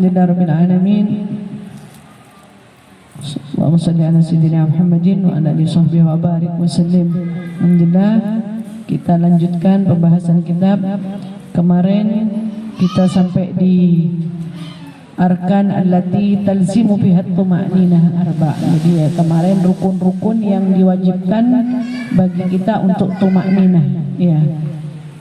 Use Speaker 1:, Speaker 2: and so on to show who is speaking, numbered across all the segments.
Speaker 1: Alhamdulillahirabbil alamin. Allahumma shalli ala sayyidina Muhammadin wa ala alihi washabbihi wa barik wa sallim. Alhamdulillah, kita lanjutkan pembahasan kitab. Kemarin kita sampai di arkan allati talzimu fiha tuma'ninah arba'. Jadi ya, kemarin rukun-rukun yang diwajibkan bagi kita untuk tuma'ninah, ya,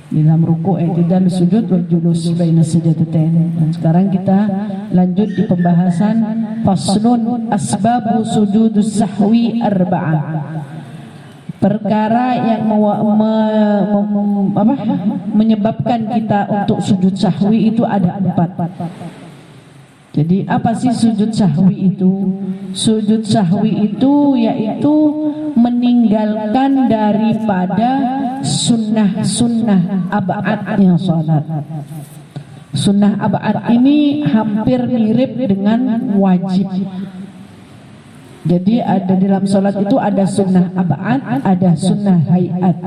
Speaker 1: di dalam ruku', i'tidal, sujud wal julus baina sajdatain. Dan sekarang kita lanjut di pembahasan faslun asbabu sujudus sahwi arba'ah. Perkara yang menyebabkan kita untuk sujud sahwi itu ada 4. Jadi apa sih sujud sahwi itu? Sujud sahwi itu yaitu meninggalkan daripada sunnah-sunnah ab'adnya salat. Sunnah ab'ad ini hampir mirip dengan wajib. Jadi ada dalam salat itu ada sunnah ab'ad, ada sunnah hayat.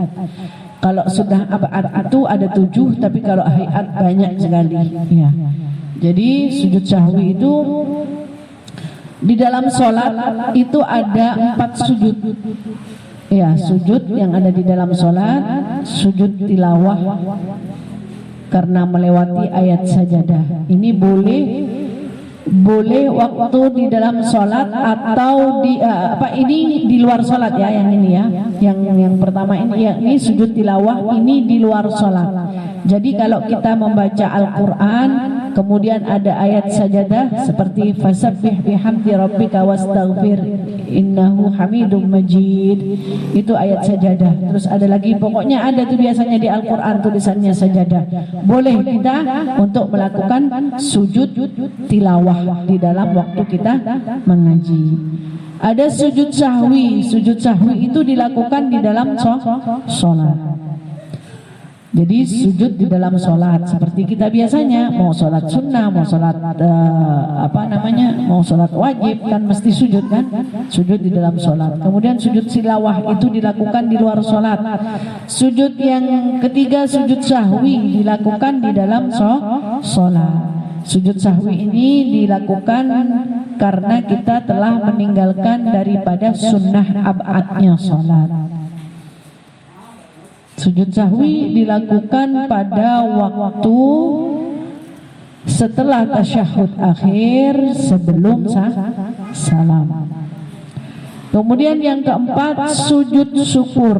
Speaker 1: Kalau sunnah ab'ad itu ada 7, tapi kalau hayat banyak sekali, ya. Jadi sujud sahwi itu di dalam sholat itu ada 4 sujud. Ya, sujud yang ada di dalam sholat, sujud tilawah karena melewati ayat sajadah. Ini boleh waktu di dalam sholat atau di ini di luar sholat, ya, yang ini ya, yang pertama ini ya, ini sujud tilawah, ini di luar sholat. Jadi kalau kita membaca Al-Quran kemudian ada ayat sajadah seperti fasabbih bihamdi rabbika wastaghfir innahu hamidum majid, itu ayat sajadah. Terus ada lagi, pokoknya ada tuh biasanya di Al-Quran tulisannya sajadah. Boleh kita untuk melakukan sujud tilawah di dalam waktu kita mengaji. Ada sujud sahwi. Sujud sahwi itu dilakukan di dalam sholat. Jadi sujud di dalam sholat seperti kita biasanya mau sholat sunnah, mau sholat mau sholat wajib kan mesti sujud kan, sujud di dalam sholat. Kemudian sujud silawah itu dilakukan di luar sholat. Sujud yang ketiga, sujud sahwi, dilakukan di dalam sholat. Sujud sahwi ini dilakukan karena kita telah meninggalkan daripada sunnah ab'adnya sholat. Sujud sahwi dilakukan pada waktu setelah tasyahud akhir sebelum salam. Kemudian yang keempat, sujud syukur.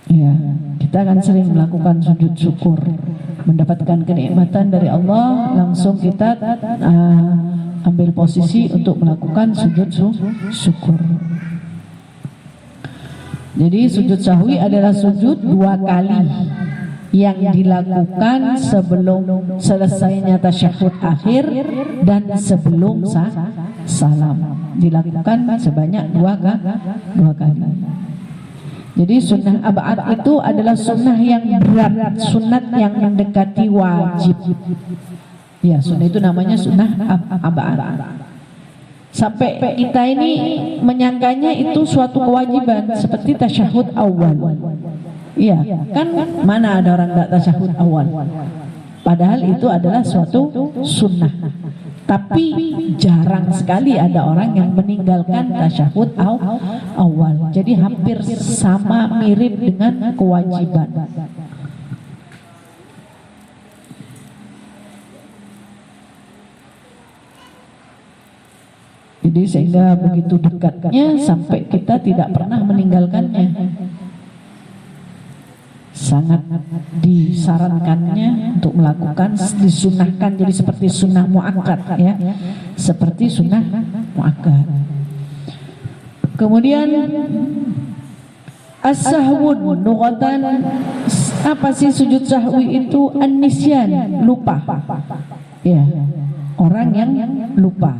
Speaker 1: Ya, kita akan sering melakukan sujud syukur, mendapatkan kenikmatan dari Allah, langsung kita ambil posisi untuk melakukan sujud syukur. Jadi sujud sahwi adalah sujud 2 kali yang dilakukan sebelum selesainya tasyahud akhir dan sebelum salam. Dilakukan sebanyak 2 kali. Jadi sunnah ab'ad itu adalah sunnah yang berat, sunat yang mendekati wajib. Ya, sunnah itu namanya sunnah ab'ad. Sampai kita ini menyangkanya itu suatu kewajiban seperti tasyahud awal. Iya, kan mana ada orang enggak tasyahud awal? Padahal itu adalah suatu sunnah. Tapi jarang sekali ada orang yang meninggalkan tasyahud awal. Jadi hampir sama, mirip dengan kewajiban. Jadi sehingga begitu dekatnya sampai kita tidak pernah meninggalkannya. Sangat disarankannya untuk melakukan, disunahkan, jadi seperti sunnah muakkad, ya, seperti sunnah muakkad. Kemudian as-sahwun lughatan, apa sih sujud sahwi itu? An-nisyan, lupa. Ya, orang yang lupa.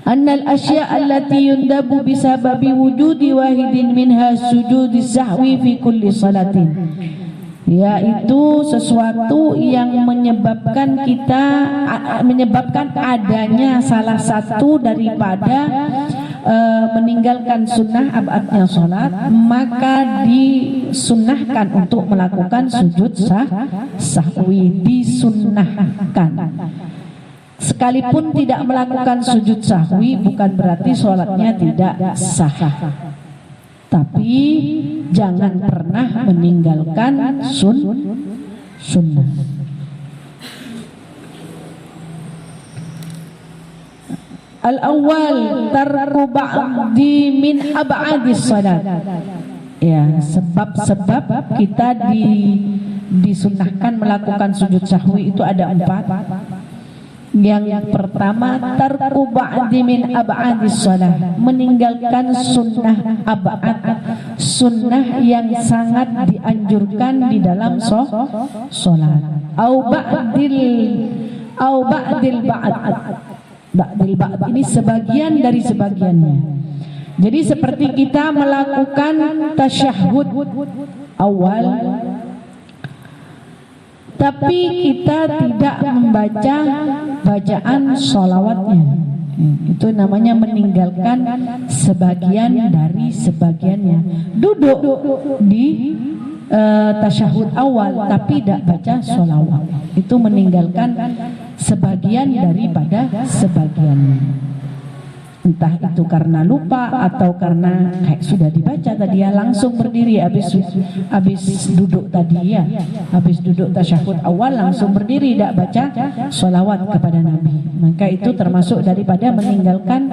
Speaker 1: Annal asya' allati yundabu bisababi wujudi wahidin minha sujudi sahwi fi kulli salatin, yaitu sesuatu yang menyebabkan adanya salah satu daripada meninggalkan sunnah abadnya sholat, maka disunnahkan untuk melakukan sujud sahwi, disunnahkan. Sekalipun tidak melakukan sujud sahwi bukan berarti sholatnya tidak sah, tapi jangan pernah meninggalkan sunnah. Al-awwal tarku ba'di min ab'adis salat. Ya, sebab-sebab kita disunnahkan melakukan sujud sahwi itu ada 4. Yang pertama, tarku ba'di min ab'adis salat, meninggalkan sunnah ab'ad, sunnah yang sangat dianjurkan di dalam salat. Au ba'dil ba'd. Ba'dil ba'd ini sebagian dari sebagiannya. Jadi seperti kita melakukan tasyahud awal, tapi kita tidak membaca bacaan sholawatnya, itu namanya meninggalkan sebagian dari sebagiannya. Duduk di tasyahud awal tapi tidak baca sholawat, itu meninggalkan sebagian daripada sebagiannya. Entah itu karena lupa atau karena kayak sudah dibaca tadi ya, langsung berdiri habis duduk tadi ya, habis duduk tasyahud awal langsung berdiri tidak baca sholawat kepada Nabi, maka itu termasuk daripada meninggalkan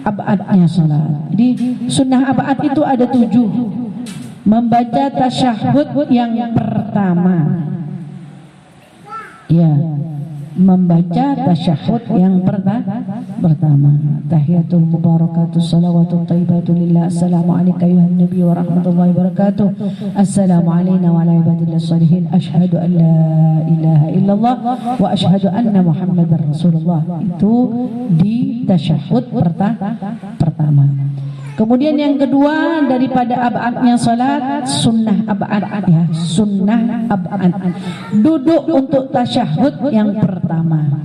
Speaker 1: abadnya sholat. Jadi sunnah abad itu ada 7. Membaca tasyahud yang pertama, ya, membaca tasyahud yang pertama. Tahiyatul mubarakatuh salawatut thayyibatu lillah. Assalamu alayka ayuhan nabiy wa rahmatullahi wabarakatuh. Assalamu alayna wa ala ibadillah shalihin. Asyhadu an la ilaha illallah wa asyhadu anna muhammadar rasulullah. Itu di tasyahud pertama. Kemudian yang kedua daripada abadnya salat, sunnah abad ya, sunnah abad. Duduk untuk tasyahud yang pertama.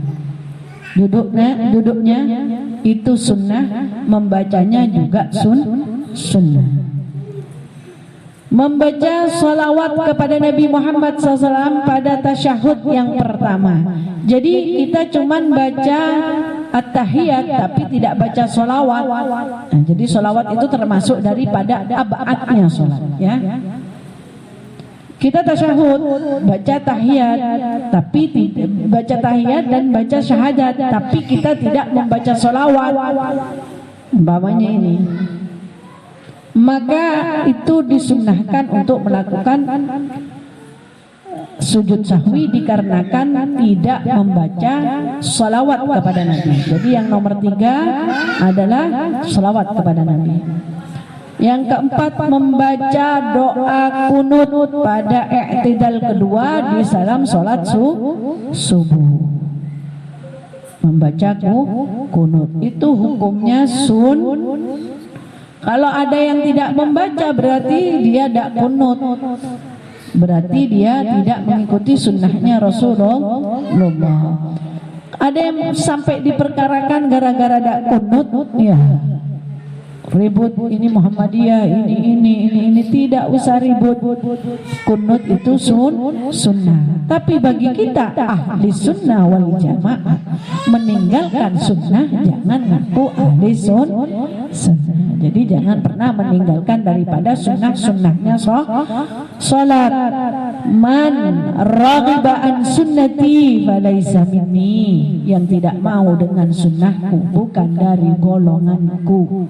Speaker 1: Duduknya itu sunnah, membacanya juga sunnah. Membaca salawat kepada Nabi Muhammad SAW pada tasyahud yang pertama. Jadi kita cuman baca at-tahiyat tapi tidak baca sholawat. Nah, jadi sholawat itu termasuk daripada abadnya sholat ya. Kita tasyahud, baca tahiyat tapi baca tahiyat dan baca syahadat, tapi kita tidak membaca sholawat umpamanya ini, maka itu disunnahkan untuk melakukan sujud sahwi dikarenakan tidak membaca salawat kepada Nabi. Jadi yang nomor 3 adalah salawat kepada Nabi. Yang keempat, membaca doa kunut pada i'tidal kedua di salam salat subuh. Membaca kunut itu hukumnya Kalau ada yang tidak membaca berarti dia tidak kunut, berarti dia tidak mengikuti sunnahnya Rasulullah. Ada yang sampai diperkarakan gara-gara tidak kunut ya, ribut ini Muhammadiyah, ini tidak usah ribut. Kunut itu sunnah. Tapi bagi kita ahli sunnah wal jamaah, meninggalkan sunnah jangan ngaku ahli sunnah. Jadi jangan pernah meninggalkan daripada sunnahnya salat. Man raghiba an sunnati falaysa minni, yang tidak mau dengan sunnahku bukan dari golonganku.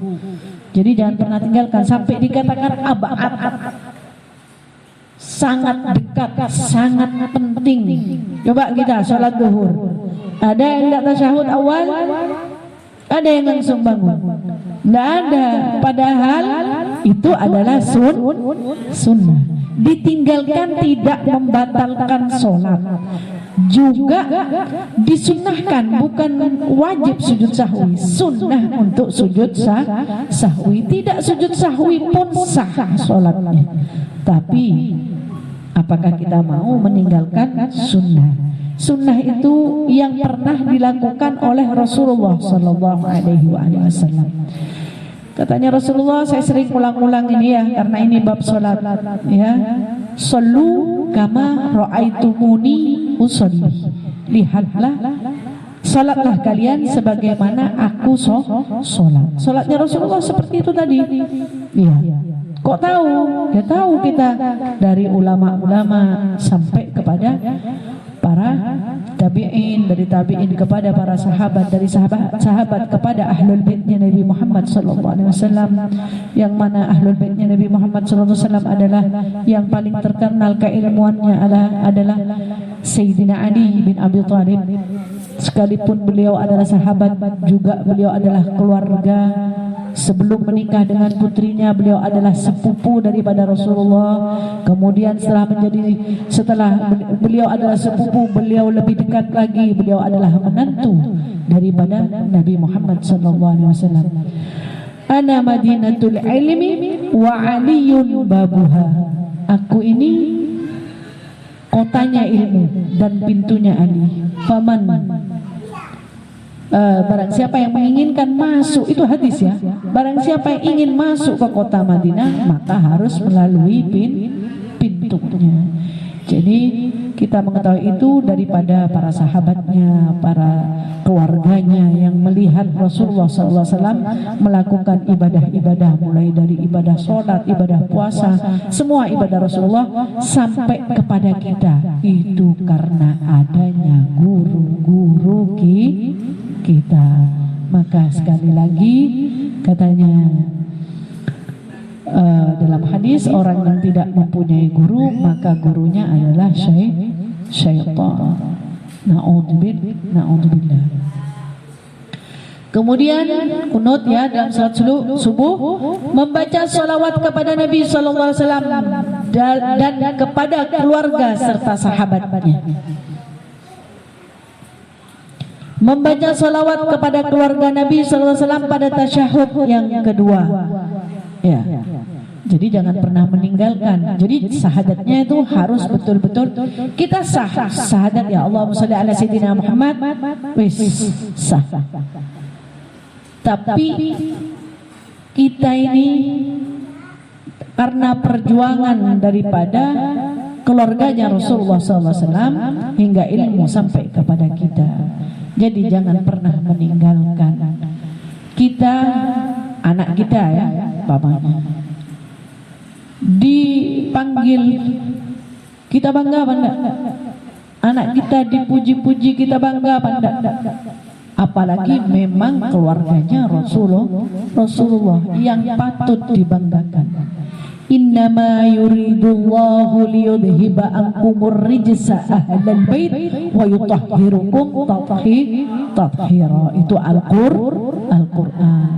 Speaker 1: Jadi jangan pernah tinggalkan sampai dikatakan abad, sangat dekat, sangat penting. Coba kita sholat zuhur, ada yang tidak tasyahud awal, ada yang langsung bangun, tidak ada. Padahal itu adalah sunnah. Ditinggalkan tidak membatalkan sholat, juga disunnahkan, bukan wajib sujud sahwi, sunnah untuk sujud sahwi. Tidak sujud sahwi pun sah sholatnya. Tapi apakah kita mau meninggalkan sunnah? Sunnah itu yang pernah dilakukan oleh Rasulullah Sallallahu Alaihi Wasallam. Katanya Rasulullah, saya sering ulang-ulang ini ya, karena ini bab sholat ya. Sallu kama ra'aitumuni usolli. Lihatlah, salatlah kalian sebagaimana aku sholat. Salatnya Rasulullah seperti itu tadi. Iya. Kok tahu? Ya tahu kita dari ulama-ulama sampai kepada para tabi'in, dari tabi'in kepada para sahabat, dari sahabat kepada ahlul baitnya Nabi Muhammad sallallahu alaihi wasallam, yang mana ahlul baitnya Nabi Muhammad sallallahu alaihi wasallam adalah yang paling terkenal keilmuannya adalah Sayyidina Ali bin Abi Thalib. Sekalipun beliau adalah sahabat, juga beliau adalah keluarga. Sebelum menikah dengan putrinya, beliau adalah sepupu daripada Rasulullah. Kemudian setelah beliau adalah sepupu, beliau lebih dekat lagi, beliau adalah menantu daripada Nabi Muhammad SAW. Ana madinatul ilmi wa aliyun babuha. Aku ini kotanya ilmu dan pintunya Ali. Faman barang siapa yang menginginkan masuk, itu hadis ya, barang siapa yang ingin masuk ke kota Madinah maka harus melalui pintunya. Jadi kita mengetahui itu daripada para sahabatnya, para keluarganya yang melihat Rasulullah SAW melakukan ibadah-ibadah, mulai dari ibadah sholat, ibadah puasa, semua ibadah Rasulullah sampai kepada kita. Itu karena adanya guru-guru kita. Maka sekali lagi katanya dalam hadis, orang yang tidak mempunyai guru maka gurunya adalah syaitan. Na'udzubillah. Kemudian kunut ya dalam salat subuh, membaca salawat kepada Nabi sallallahu alaihi wasallam dan kepada keluarga serta sahabatnya. Membaca salawat kepada keluarga Nabi sallallahu alaihi wasallam pada tasyahud yang kedua. Ya. Jadi jangan pernah meninggalkan. Jadi syahadatnya itu harus betul-betul kita sah. Syahadat ya Allahumma shalli ala sayyidina Muhammad, wis sah. Tapi kita ini karena perjuangan daripada keluarganya Rasulullah SAW hingga ilmu sampai kepada kita. Jadi jangan pernah meninggalkan. Kita, anak kita ya, bapaknya dipanggil, kita bangga apa enggak? Anak kita dipuji-puji, kita bangga apa enggak? Apalagi memang keluarganya Rasulullah yang patut dibanggakan. Innama yuridullahu liyudhiba ankumur rijsa ahlal bait wa yutahhirukum tathira. Itu Al-Qur'an.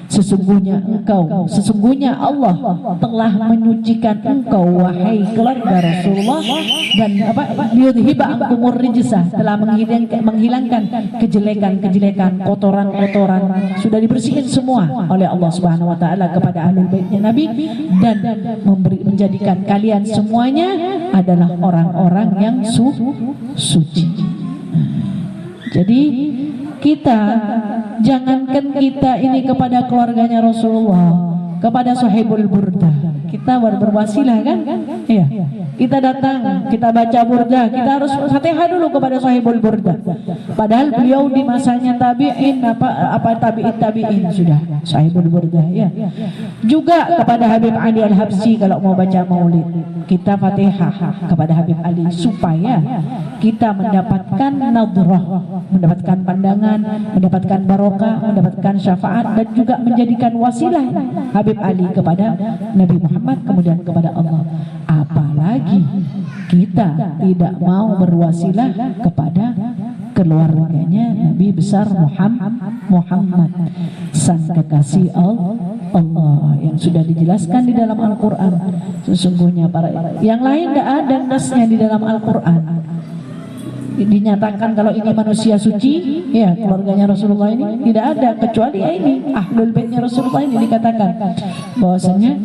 Speaker 1: Sesungguhnya Allah telah menyucikan engkau wahai keluarga Rasulullah, dan liyudhiba ankumur rijsa, telah menghilangkan kejelekan-kejelekan, kotoran-kotoran, sudah dibersihkan semua oleh Allah Subhanahu wa taala kepada ahlul baitnya Nabi, dan menjadikan kalian semuanya adalah orang-orang yang suci. Jadi kita, jangankan kita ini kepada keluarganya Rasulullah, kepada sahibul burda kita berwasilah kan? Iya. Kita datang, kita baca burda, kita harus Fatihah dulu kepada sahibul burda. Padahal beliau di masanya tabi'in, tabi'in sudah sahibul burda ya. Juga kepada Habib Ali Al-Habsyi kalau mau baca maulid, kita Fatihah kepada Habib Ali supaya kita mendapatkan nadrah, mendapatkan pandangan, mendapatkan barokah, mendapatkan syafaat, dan juga menjadikan wasilah Habib Ali kepada Nabi Muhammad, kemudian kepada Allah. Apalagi kita tidak mau berwasilah kepada keluarganya Nabi besar Muhammad, sang kekasih Allah, yang sudah dijelaskan di dalam Al-Quran. Sesungguhnya para yang lain tidak ada nasnya di dalam Al-Quran dinyatakan kalau ini manusia suci, ya keluarganya Rasulullah ini tidak ada, kecuali ya ini ahlul baitnya Rasulullah ini dikatakan bahwasanya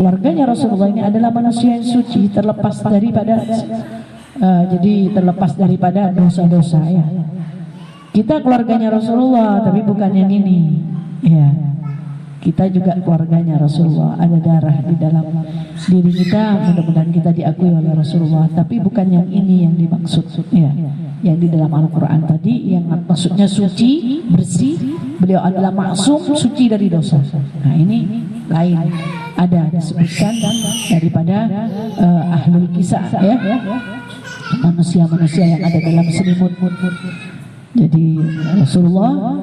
Speaker 1: keluarganya Rasulullah ini adalah manusia yang suci, terlepas daripada terlepas daripada dosa-dosa ya. Kita keluarganya Rasulullah tapi bukan yang ini ya. Kita juga keluarganya Rasulullah, ada darah di dalam diri kita, mudah-mudahan kita diakui oleh Rasulullah. Tapi bukan yang ini yang dimaksud, ya, yang di dalam Al-Quran tadi, yang maksudnya suci, bersih. Beliau adalah maksum, suci dari dosa. Nah ini lain, ada disebutkan daripada ahlul kisah, ya, manusia-manusia yang ada dalam selimut. Jadi Rasulullah,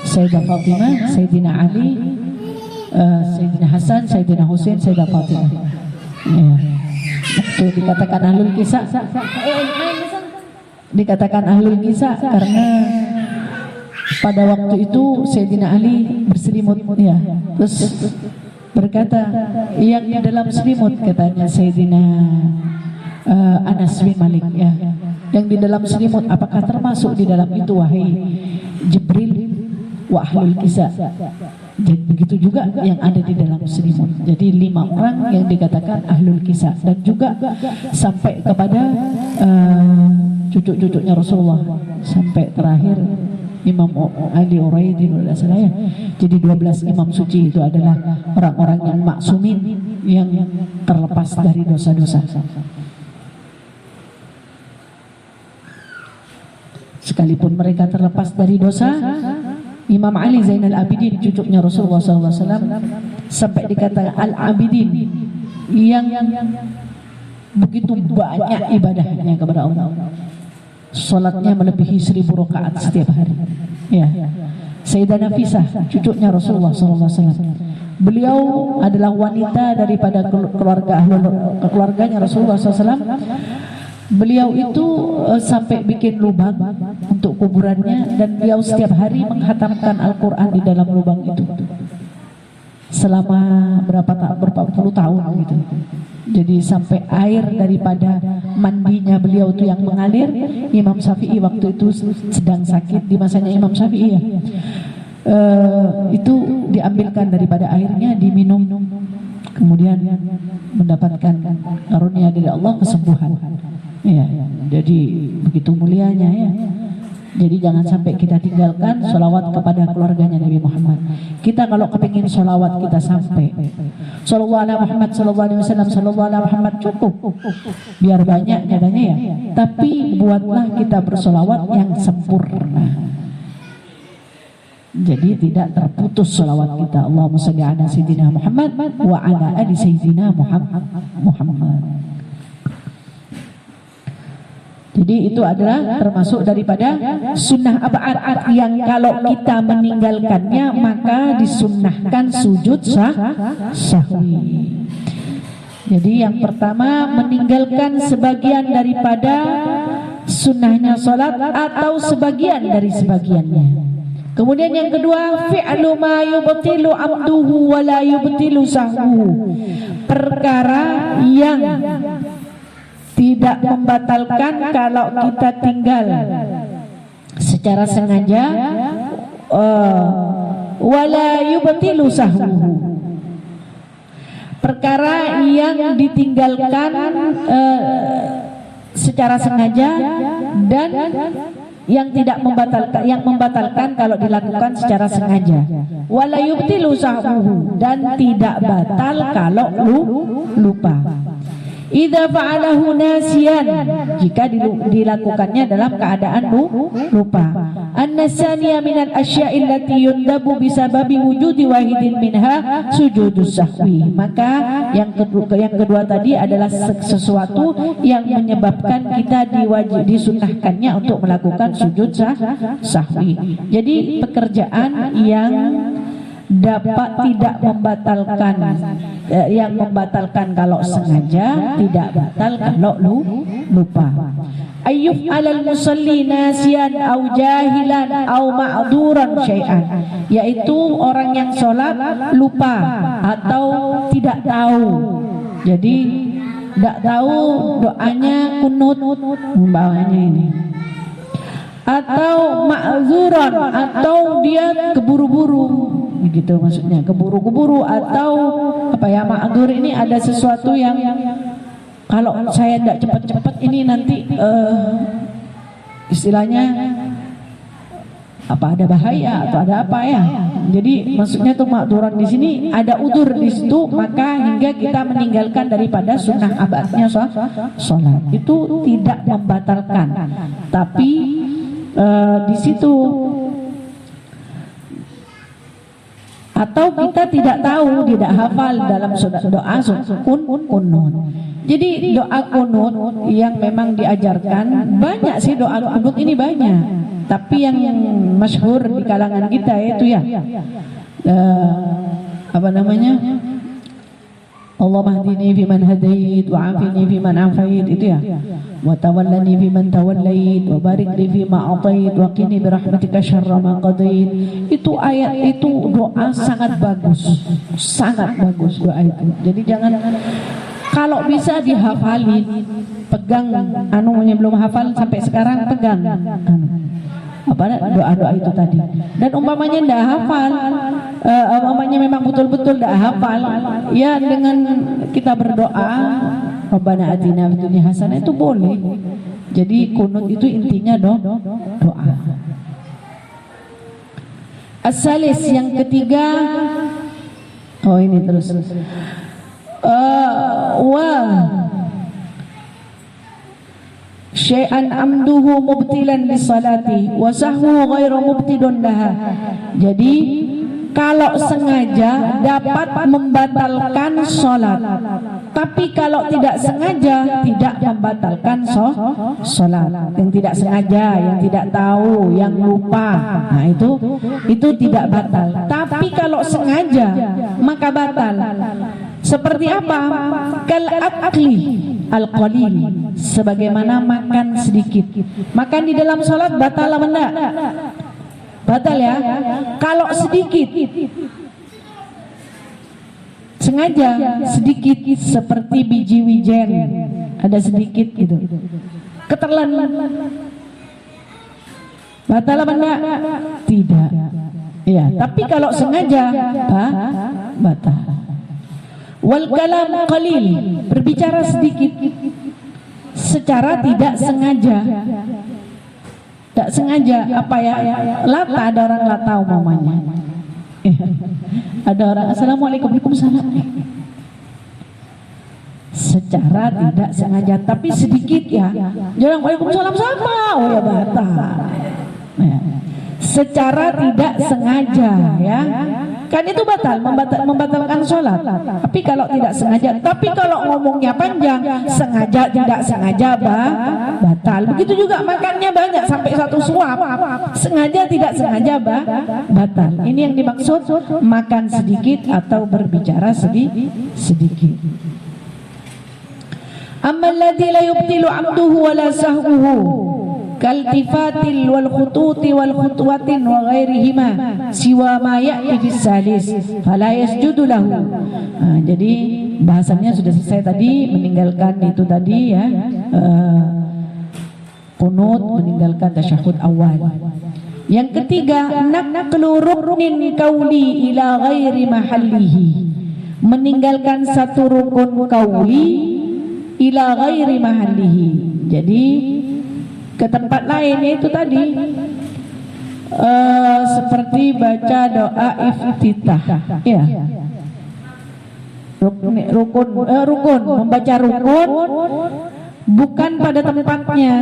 Speaker 1: Sayyidah Fatimah, Sayyidina Ali, Sayyidina Hasan, Sayyidina Husain, Sayyidah Fatimah. Ya. Itu dikatakan ahlul kisah. Dikatakan ahlul kisah karena pada waktu itu Sayyidina Ali berselimut, ya. Terus berkata, yang di dalam selimut, katanya Sayyidina Anas bin Malik, ya, yang di dalam selimut apakah termasuk di dalam itu wahai Jibril wa ahlul kisah? Jadi begitu juga yang ada di dalam selimut. Jadi 5 orang yang dikatakan ahlul kisah, dan juga sampai kepada cucu-cucunya Rasulullah, sampai terakhir Imam Ali Uraidi, ya. Jadi 12 imam suci itu adalah orang-orang yang maksumin, yang terlepas dari dosa-dosa. Sekalipun mereka terlepas dari dosa, Imam Ali Zainal Abidin, cucunya Rasulullah SAW, sampai dikatakan Al-Abidin, yang begitu banyak ibadahnya kepada Allah. Salatnya melebihi 1000 rakaat setiap hari. Ya. Sayyidah Nafisah, cucunya Rasulullah SAW. Beliau adalah wanita daripada keluarganya Rasulullah SAW. Beliau itu sampai bikin lubang untuk kuburannya, dan beliau setiap hari menghatamkan Al-Quran di dalam lubang itu selama berapa puluh tahun gitu. Jadi sampai air daripada mandinya beliau itu yang mengalir. Imam Syafi'i waktu itu sedang sakit di masanya Imam Syafi'i, ya. Itu diambilkan daripada airnya, diminum, kemudian mendapatkan karunia dari Allah kesembuhan. Ya, jadi begitu mulianya, ya. Jadi jangan sampai kita tinggalkan sholawat kepada keluarganya Nabi Muhammad. Kita kalau kepingin sholawat kita sampai Sallallahu alaihi Muhammad, Sallallahu alaihi wasallam, Sallallahu alaihi Muhammad cukup. Biar banyak katanya, ya. Tapi buatlah kita bersolawat yang sempurna. Jadi tidak terputus sholawat kita. Allahumma shalli ala Sayyidina Muhammad wa ala ali Sayyidina Muhammad. Jadi itu adalah termasuk daripada sunnah ab'ad yang kalau kita meninggalkannya maka disunnahkan sujud sahwi. Jadi yang pertama, meninggalkan sebagian daripada sunnahnya salat atau sebagian dari sebagiannya. Kemudian yang kedua, fi'lu ma yubtilu amduhu wa la yubtilu sahwu. Perkara yang tidak membatalkan kalau kita tinggal secara sengaja, wala yubtilu sahwu. Perkara yang ditinggalkan secara sengaja dan yang tidak membatalkan, yang membatalkan kalau dilakukan secara sengaja. Wala yubtilu sahwu, dan tidak batal kalau lupa. Idza fa'alahu nasiyan, jika dilakukannya dalam keadaan lupa. An-nasaniya minal asya'i allati yundabu bisababi wujudi wahidin minha sujudus sahwi. Maka yang kedua tadi adalah sesuatu yang menyebabkan kita disunahkannya untuk melakukan sujud sahwi. Jadi pekerjaan yang dapat tidak membatalkan, yang membatalkan kalau sengaja, tidak batal kalau lupa. Ayyub alal musalli nasiyan au jahilan au ma'duran syai'an, yaitu orang yang sholat lupa atau tidak tahu. Jadi tidak tahu doanya kunut membawanya ini, atau ma'zuran, atau dia keburu-buru, begitu maksudnya, keburu-buru, atau apa ya, ma'dur ini ada sesuatu yang kalau saya tidak cepat-cepat ini nanti istilahnya apa, ada bahaya atau ada apa, ya. Jadi maksudnya tuh makduran di sini ada udur di situ, maka hingga kita meninggalkan daripada sunnah abadnya sholat itu tidak membatalkan, tapi di situ atau kita tidak tahu, tidak hafal dalam doa kunut. Jadi doa kunut yang memang diajarkan banyak sih, doa kunut ini banyak, tapi yang masyhur di kalangan kita itu ya apa namanya, Allahumma hdini fiman hadait wa afini fiman afait, itu ya, wa tawallani fiman tawallait wa barik li fima atait wa qini bi rahmatika syarra ma qadait. Itu ayat, itu doa sangat bagus doa itu. Jadi jangan, kalau bisa dihafalin, pegang anunya, belum hafal sampai sekarang pegang apa doa-doa itu tadi. Dan umpamanya tidak hafal, umpamanya memang betul-betul tidak hafal, ya dengan kita berdoa Rabbana atina fid dunya hasanah itu boleh. Jadi kunut itu intinya doa. As-salis, yang ketiga, oh ini terus syai'an amduhu mubtilan lisalati wa sahwu ghairu mubtidun laha. Jadi kalau sengaja dapat membatalkan sholat, tapi kalau tidak sengaja tidak membatalkan sholat. Yang tidak sengaja, yang tidak tahu, yang lupa, nah itu tidak batal. Tapi kalau sengaja maka batal. Seperti apa? Kal akli al-qalil, sebagaimana makan sedikit. Makan di dalam sholat batal apa enggak? Batal ya. Kalau sedikit, sengaja sedikit, seperti biji wijen, ada sedikit gitu, keterlan, batal apa enggak? Tidak. Ya, tapi kalau sengaja batal. Wal kalam qalil, berbicara sedikit secara tidak sengaja. Tak sengaja, apa ya? Lata, ada orang lata umpamanya. Ada orang assalamualaikum, waalaikumsalam. Secara tidak sengaja, tapi sedikit ya. Jangan waalaikumsalam sama, oh ya batal. Secara tidak sengaja ya. Kan itu batal, membatalkan sholat. Tapi kalau tidak sengaja, tapi kalau ngomongnya panjang, sengaja tidak sengaja batal. Begitu juga makannya banyak sampai satu suap, sengaja tidak sengaja batal. Ini yang dimaksud makan sedikit atau berbicara sedikit. Ammal ladzi la yubtilu 'amduhu wa la sahwuhu kaltifatil wal khututi wal khutwatin wa ghairihima siwa ma ya'ti fis salis fala yasjudu lahu. Jadi bahasannya sudah selesai tadi, meninggalkan itu tadi ya, kunut, meninggalkan tasyahud awal. Yang ketiga, naqlu ruknin qauli ila ghairi mahallihi, meninggalkan satu rukun qauli ila ghairi mahallihi. Jadi ke tempat lain, itu tadi seperti baca doa iftitah ya, rukun, membaca rukun bukan pada tempatnya.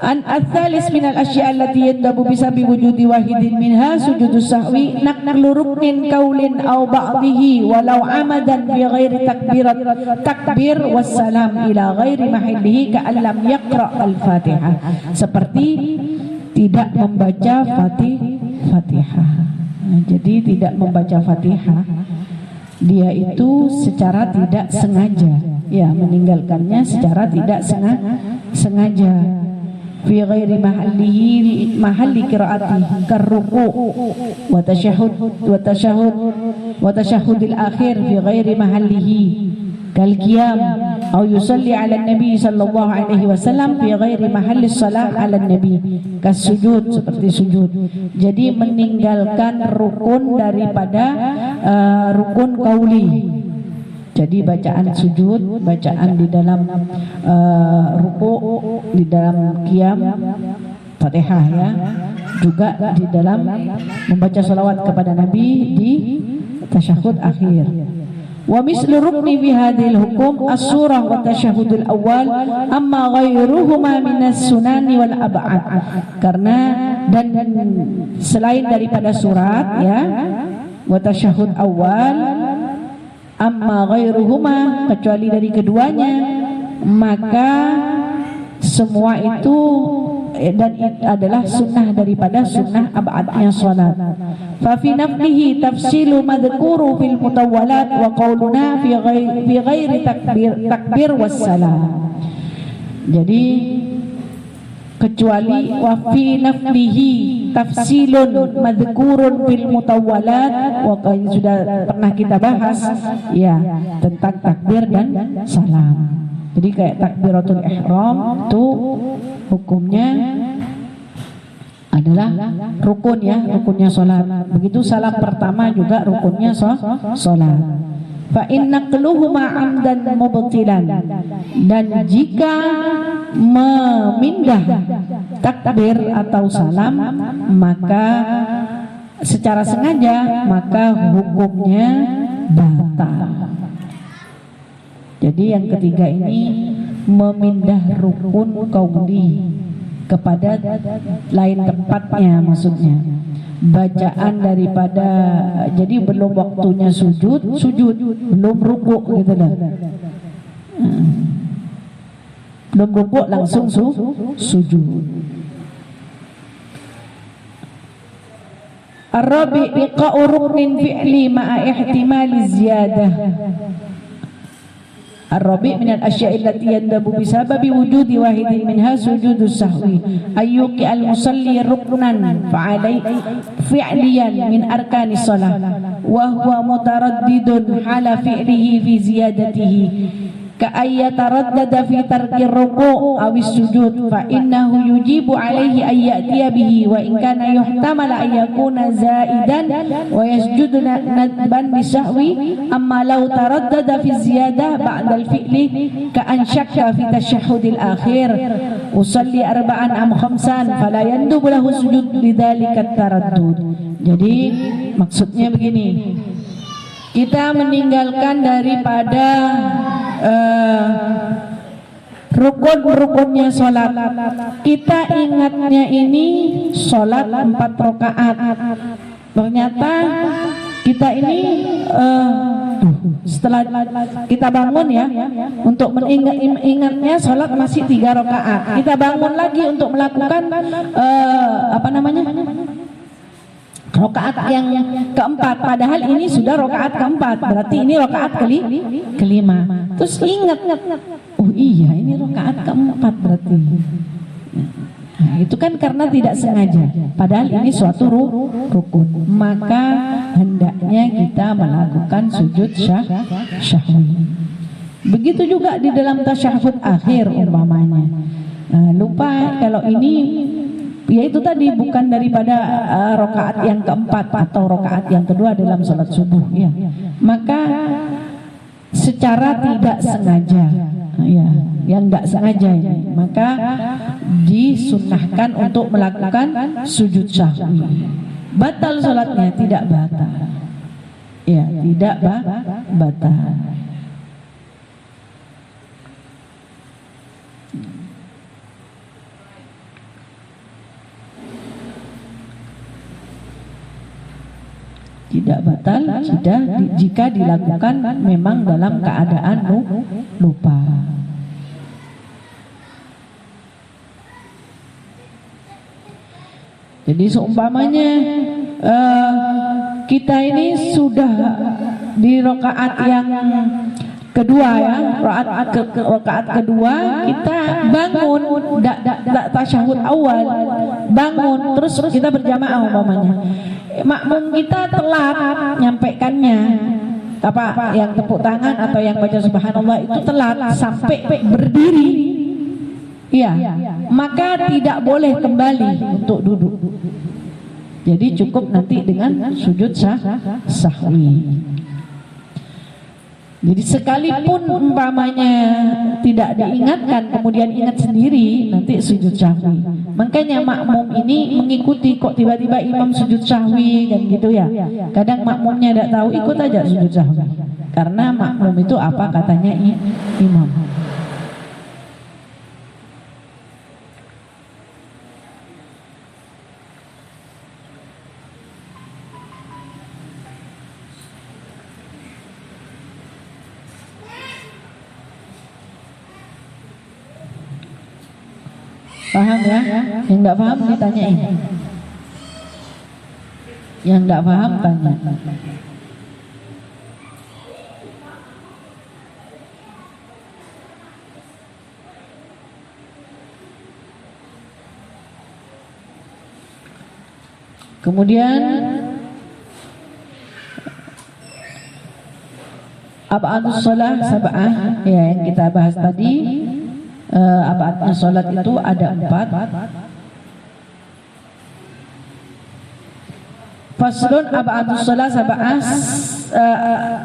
Speaker 1: An ats-tsalis minal asya' allati yadabu bisabi wujudi wahidin minha sujudus sahwi naqlu ruknin qaulin aw ba'dihi walau amadan fi ghairi takbir wassalam ila ghairi mahallihi ka'an lam yaqra' al-Fatihah, seperti tidak membaca Fatihah. Jadi tidak membaca Fatihah, dia itu secara tidak sengaja ya, meninggalkannya secara tidak sengaja. Fi ghairi mahalli qiraati karruku wa tashahhudil akhir fi ghairi mahallihi kal qiyam aw yusalli ala nabi sallallahu alaihi wasallam fi ghairi mahalli shalah ala nabi kas sujud, seperti sujud. Jadi meninggalkan rukun daripada rukun qauli. Jadi bacaan sujud, bacaan di dalam ruku', di dalam qiyam, Fatihah ya, juga di dalam membaca salawat kepada Nabi di tasyahud akhir. Wa mislu rukni fi hadhil hukum as-surah wa tasyahudul awal amma ghairuhuma minas sunani wal ab'ad. Karena dan selain daripada surat ya, wa tasyahud awal amma ghairuhuma, kecuali dari keduanya, maka semua itu dan adalah sunnah daripada sunnah abadnya salat. Fa fi naflihi tafsilu madhkuru fil mutawwalat wa qauluna fi ghairi takbir wassalam. Jadi kecuali wa fi naflihi tafsilun madhkurun fil mutawwalat, wa sudah pernah kita bahas ya tentang takbir dan salam. Jadi kayak takbiratul ihram itu hukumnya adalah rukun ya, rukunnya sholat. Begitu salam pertama juga rukunnya sholat. Fa inna quluhuma amdan mubtilan, dan jika memindah takbir atau salam maka secara sengaja maka hukumnya batal. Jadi yang ketiga ini memindah rukun qauli kepada lain tempatnya, maksudnya bacaan daripada, jadi belum waktunya sujud, belum rukuk gitu lah. Belum rukuk langsung sujud. Ar-rabi' iqa'u ruknin fi'li ma'a ihtimali ziyadah. Ar-rabi' min al-asya'i allati yandabu bisababi wujudi wahidin minha sujudus sahwi ayyuqi al-musalli ruknan fa'alai fi'liyan min arkanis salah wa huwa mutaraddidun hala fi'lihi fi ziyadatihi ka'ayyataraddada fi tarki ruku' awis sujud fa innahu yujibu alaihi ayyatiya bihi wa in kana yuhtamala ayyakuna zaidan wa yasjudu nadban bisahwi amma law taraddada fi ziyadah ba'da al-fi'li ka'an syakka fi tasyahudil akhir usalli arba'an am khamsan fala yandubu lahu sujud lidhalika taraddud. Jadi maksudnya begini, kita meninggalkan daripada rukun-rukunnya sholat. Kita ingatnya ini sholat 4 rakaat. Ternyata kita ini setelah kita bangun ya, untuk mengingatnya sholat masih 3 rakaat. Kita bangun lagi untuk melakukan rakaat yang keempat, padahal ini sudah rakaat keempat, berarti ini rakaat kelima. Terus ingat, oh iya ini rakaat keempat berarti. Nah, itu kan karena tidak sengaja, padahal ini suatu rukun. Maka hendaknya kita melakukan sujud syahwi. Begitu juga di dalam tasyahud akhir umpamanya. Lupa kalau ini, ya itu tadi bukan daripada rakaat yang keempat atau rakaat yang kedua dalam sholat subuh ya, maka secara tidak sengaja ya, yang tidak sengaja ini, maka disunnahkan untuk melakukan sujud syahwi. Batal sholatnya? Tidak batal ya, tidak batal. Tidak batal jika dilakukan memang dalam keadaan lupa. Jadi seumpamanya kita ini sudah di rakaat yang kedua ya, rakaat kedua kita bangun, tidak tasyahud awal, bangun terus kita berjamaah umpamanya. Makmum kita telat nyampaikannya, apa yang tepuk tangan atau yang baca subhanallah itu telat sampai berdiri, iya, maka tidak boleh kembali untuk duduk. Jadi cukup nanti dengan sujud sahwi. Jadi sekalipun umpamanya tidak diingatkan kemudian ingat sendiri, nanti sujud sahwi. Makanya makmum ini mengikuti, kok tiba-tiba imam sujud sahwi kan gitu ya. Kadang makmumnya tidak tahu, ikut aja sujud sahwi. Karena makmum itu apa katanya imam. Paham ya? Yang tidak paham ditanyain. Yang tidak paham tanya. Kemudian ab'adus shalah sab'ah, ya yang kita bahas tadi. Ab'adnya sholat itu ada 4. Faslun ab'adus sholat sab'ah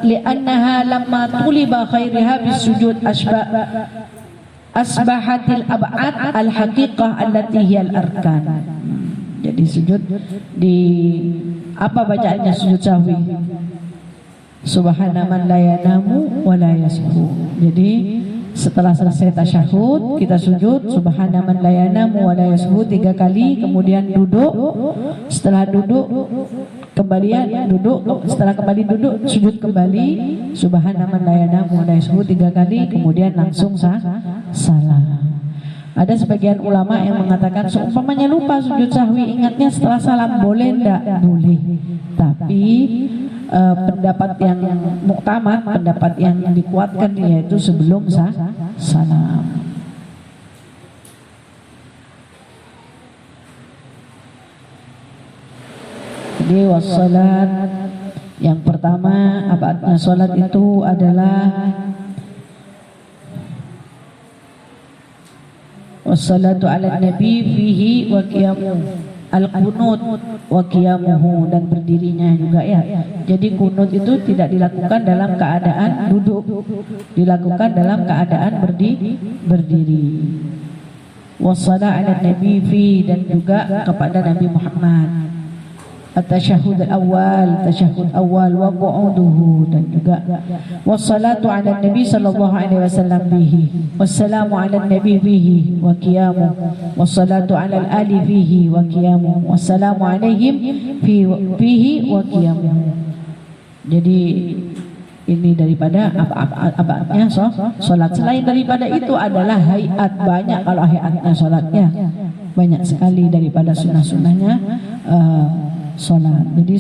Speaker 1: li'annaha lamma tuliba khairiha bisujud asbahatil ab'ad al-haqiqah allati hiyal arkan. Jadi sujud di apa bacaannya sujud sahwi? Subhana man la yanamu wa la yashu. Jadi setelah selesai tasyahud kita sujud subhana man la yanamu wa la yashu 3 kali, kemudian duduk. Setelah duduk kembali duduk, setelah kembali duduk sujud kembali subhana man la yanamu wa la yashu 3 kali, kemudian langsung salam. Ada sebagian ulama yang mengatakan seumpamanya lupa sujud sahwi, ingatnya setelah salam, boleh enggak? Boleh. Tapi pendapat yang muktamad, pendapat yang dikuatkan yaitu sebelum salam. Jadi wassalat yang pertama abadnya salat itu adalah wassalatu ala nabi fihi wa qiyamuh al-qunut wa qiyamuhu, dan berdirinya juga ya. Jadi kunut itu tidak dilakukan dalam keadaan duduk, dilakukan dalam keadaan berdiri. Wassalah ala nabi fi, dan juga kepada Nabi Muhammad. At-tasyahud al-awwal, tasyahud awal wa qu'uduhu, dan juga wassalatu ala nabi sallallahu alaihi wasallam bihi, wassalamu ala nabi bihi wa qiyamuh, wassalatu ala al-ali bihi wa qiyamuh, wassalamu alaihim fihi wa qiyamuh. Jadi ini daripada apa-apanya salat. Selain daripada itu adalah hayat, banyak kalau hayatnya salatnya banyak sekali daripada sunnah-sunnahnya salat. Jadi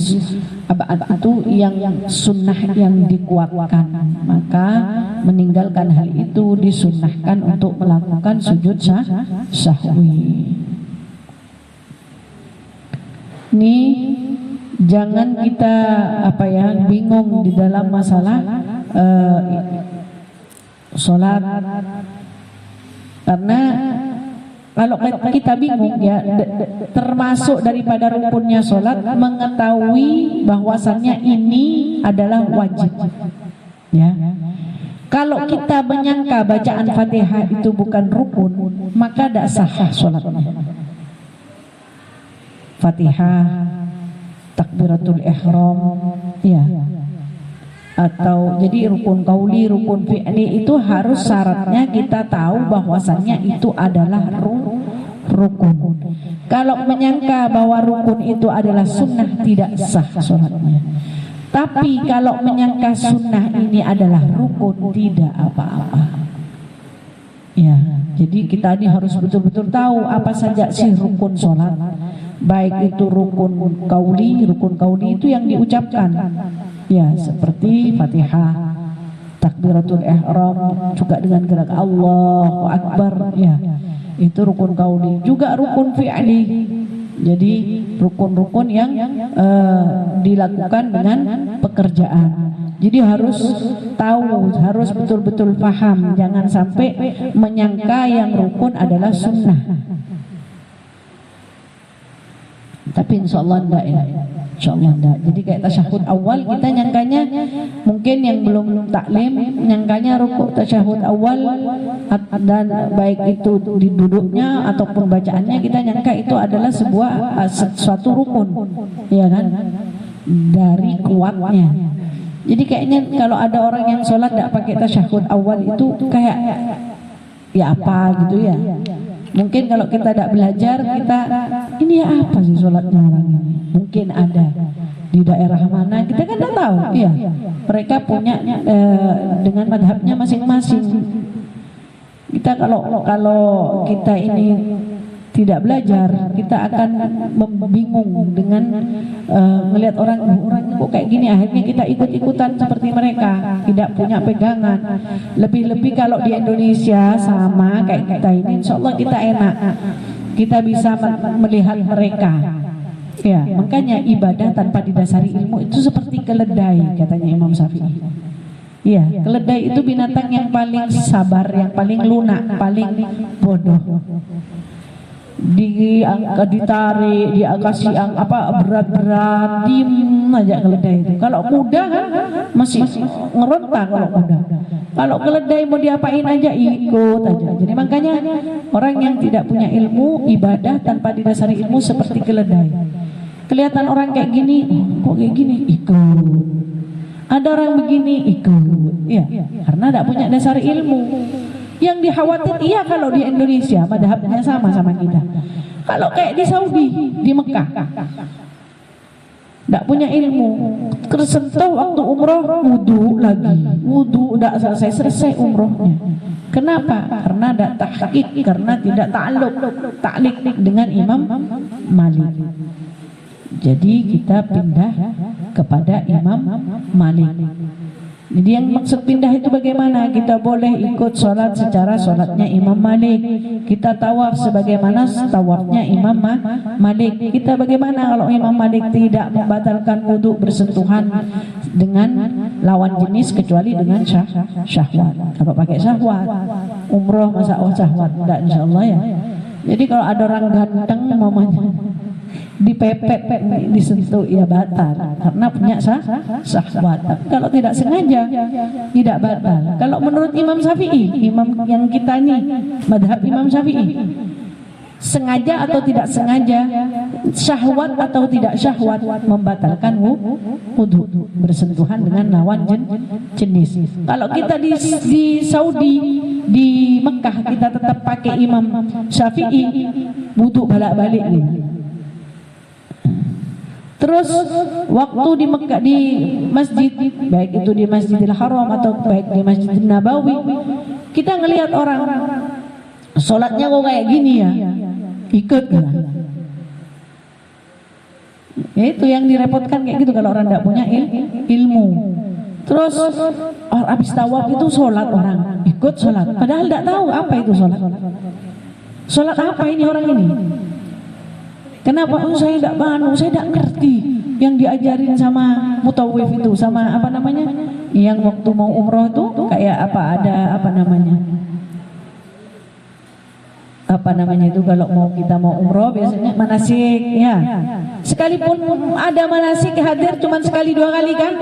Speaker 1: abad itu yang sunnah yang dikuatkan, maka meninggalkan hal itu disunnahkan untuk melakukan sujud sahwi. Ini jangan kita bingung di dalam masalah salat, karena kalau kita bingung ya, termasuk daripada rukunnya sholat mengetahui bahwasannya ini adalah wajib ya. Kalau kita menyangka bacaan Fatihah itu bukan rukun, maka tidak sah sholatnya. Fatihah, takbiratul ihram ya, atau jadi rukun kauli, rukun fi'li itu harus syaratnya kita tahu bahwasannya itu adalah rukun. Kalau menyangka bahwa rukun itu adalah sunnah, tidak sah sholatnya. Tapi kalau menyangka sunnah ini adalah rukun, tidak apa-apa ya. Jadi kita ini harus betul-betul tahu apa saja sih rukun sholat, baik itu rukun kauli itu yang diucapkan ya, seperti Fatihah, takbiratul ihram juga dengan gerak Allahu Akbar ya, itu rukun kauli. Juga rukun fi'li, jadi rukun-rukun yang dilakukan dengan pekerjaan. Jadi harus tahu, harus betul-betul paham, jangan sampai menyangka yang rukun adalah sunnah. Tapi insya Allah enggak ya. Insyaallah enggak. Jadi kayak tasyahud awal kita nyangkanya, mungkin yang belum taklim nyangkanya rukuk tasyahud awal, dan baik itu di duduknya ataupun bacaannya kita nyangka itu adalah sebuah suatu rukun, ya kan, dari kuatnya. Jadi kayaknya kalau ada orang yang sholat tidak pakai tasyahud awal itu kayak ya apa gitu ya. Mungkin kalau kita tidak belajar, kita ini ya apa sih sholatnya orang ini? Mungkin ada di daerah mana, kita kan tidak tahu. Iya, mereka punya dengan madhabnya masing-masing. Kita kalau kita ini tidak belajar, kita akan bingung dengan melihat orang kok kayak gini, akhirnya kita ikut-ikutan seperti mereka, tidak punya pegangan. Lebih-lebih kalau di Indonesia sama kayak kita ini, insya Allah kita enak, kita bisa melihat mereka. Ya, makanya ibadah tanpa didasari ilmu itu seperti keledai, katanya Imam Syafi'i. Iya, keledai itu binatang yang paling sabar, yang paling lunak, paling bodoh. Ditarik, dia kasih berat-berat, diem aja keledai itu. Kalau kuda kan masih ngeronta kalau kuda. Kalau keledai mau diapain aja ikut aja. Jadi makanya orang yang tidak punya ilmu ibadah tanpa didasari ilmu seperti keledai. Kelihatan orang kayak gini, kok kayak gini, ikut. Ada orang begini, ikut. Ya, karena tidak punya dasar ilmu. Yang dikhawatir iya kalau di Indonesia madhabnya sama kita. Kalau kayak di Saudi, di Mekah, tidak punya ilmu, tersentuh waktu umroh wudu lagi, wudu tidak selesai umrohnya. Kenapa? Karena tidak tahqiq, karena tidak ta'liq dengan Imam Malik. Jadi kita pindah kepada Imam Malik. Jadi yang maksud pindah itu bagaimana? Kita boleh ikut sholat secara sholatnya Imam Malik, kita tawaf sebagaimana tawafnya Imam Malik. Kita bagaimana kalau Imam Malik tidak membatalkan wudhu bersentuhan dengan lawan jenis kecuali dengan syahwat. Kalau pakai syahwat, umroh masa syahwat tidak, insyaallah ya. Jadi kalau ada orang ganteng mamanya dipepet, disentuh, ya batal karena punya syahwat. Kalau tidak sengaja tidak batal. Kalau menurut Imam Syafi'i, imam yang kita ini madhab Imam Syafi'i, sengaja atau tidak sengaja, syahwat atau tidak syahwat membatalkan wudu, bersentuhan dengan lawan jenis. Kalau kita di Saudi, di Mekah, kita tetap pakai Imam Syafi'i, wudu balik-balik nih. Terus waktu di Mekah, di masjid, baik itu di Masjidil Haram atau baik di Masjid Nabawi, kita ngelihat orang sholatnya kok kayak gini ya, ikut lah. Itu yang direpotkan kayak gitu kalau orang tidak punya ilmu. Terus habis tawaf itu sholat, orang ikut sholat, padahal tidak tahu apa itu sholat. Sholat apa ini orang ini? Kenapa? Saya tidak paham, saya tidak ngerti yang diajarin sama mutawif itu, sama apa namanya, yang waktu mau umroh itu kayak apa, ada apa namanya itu kalau kita mau umroh biasanya manasik ya. Sekalipun ada manasik hadir cuma sekali dua kali kan.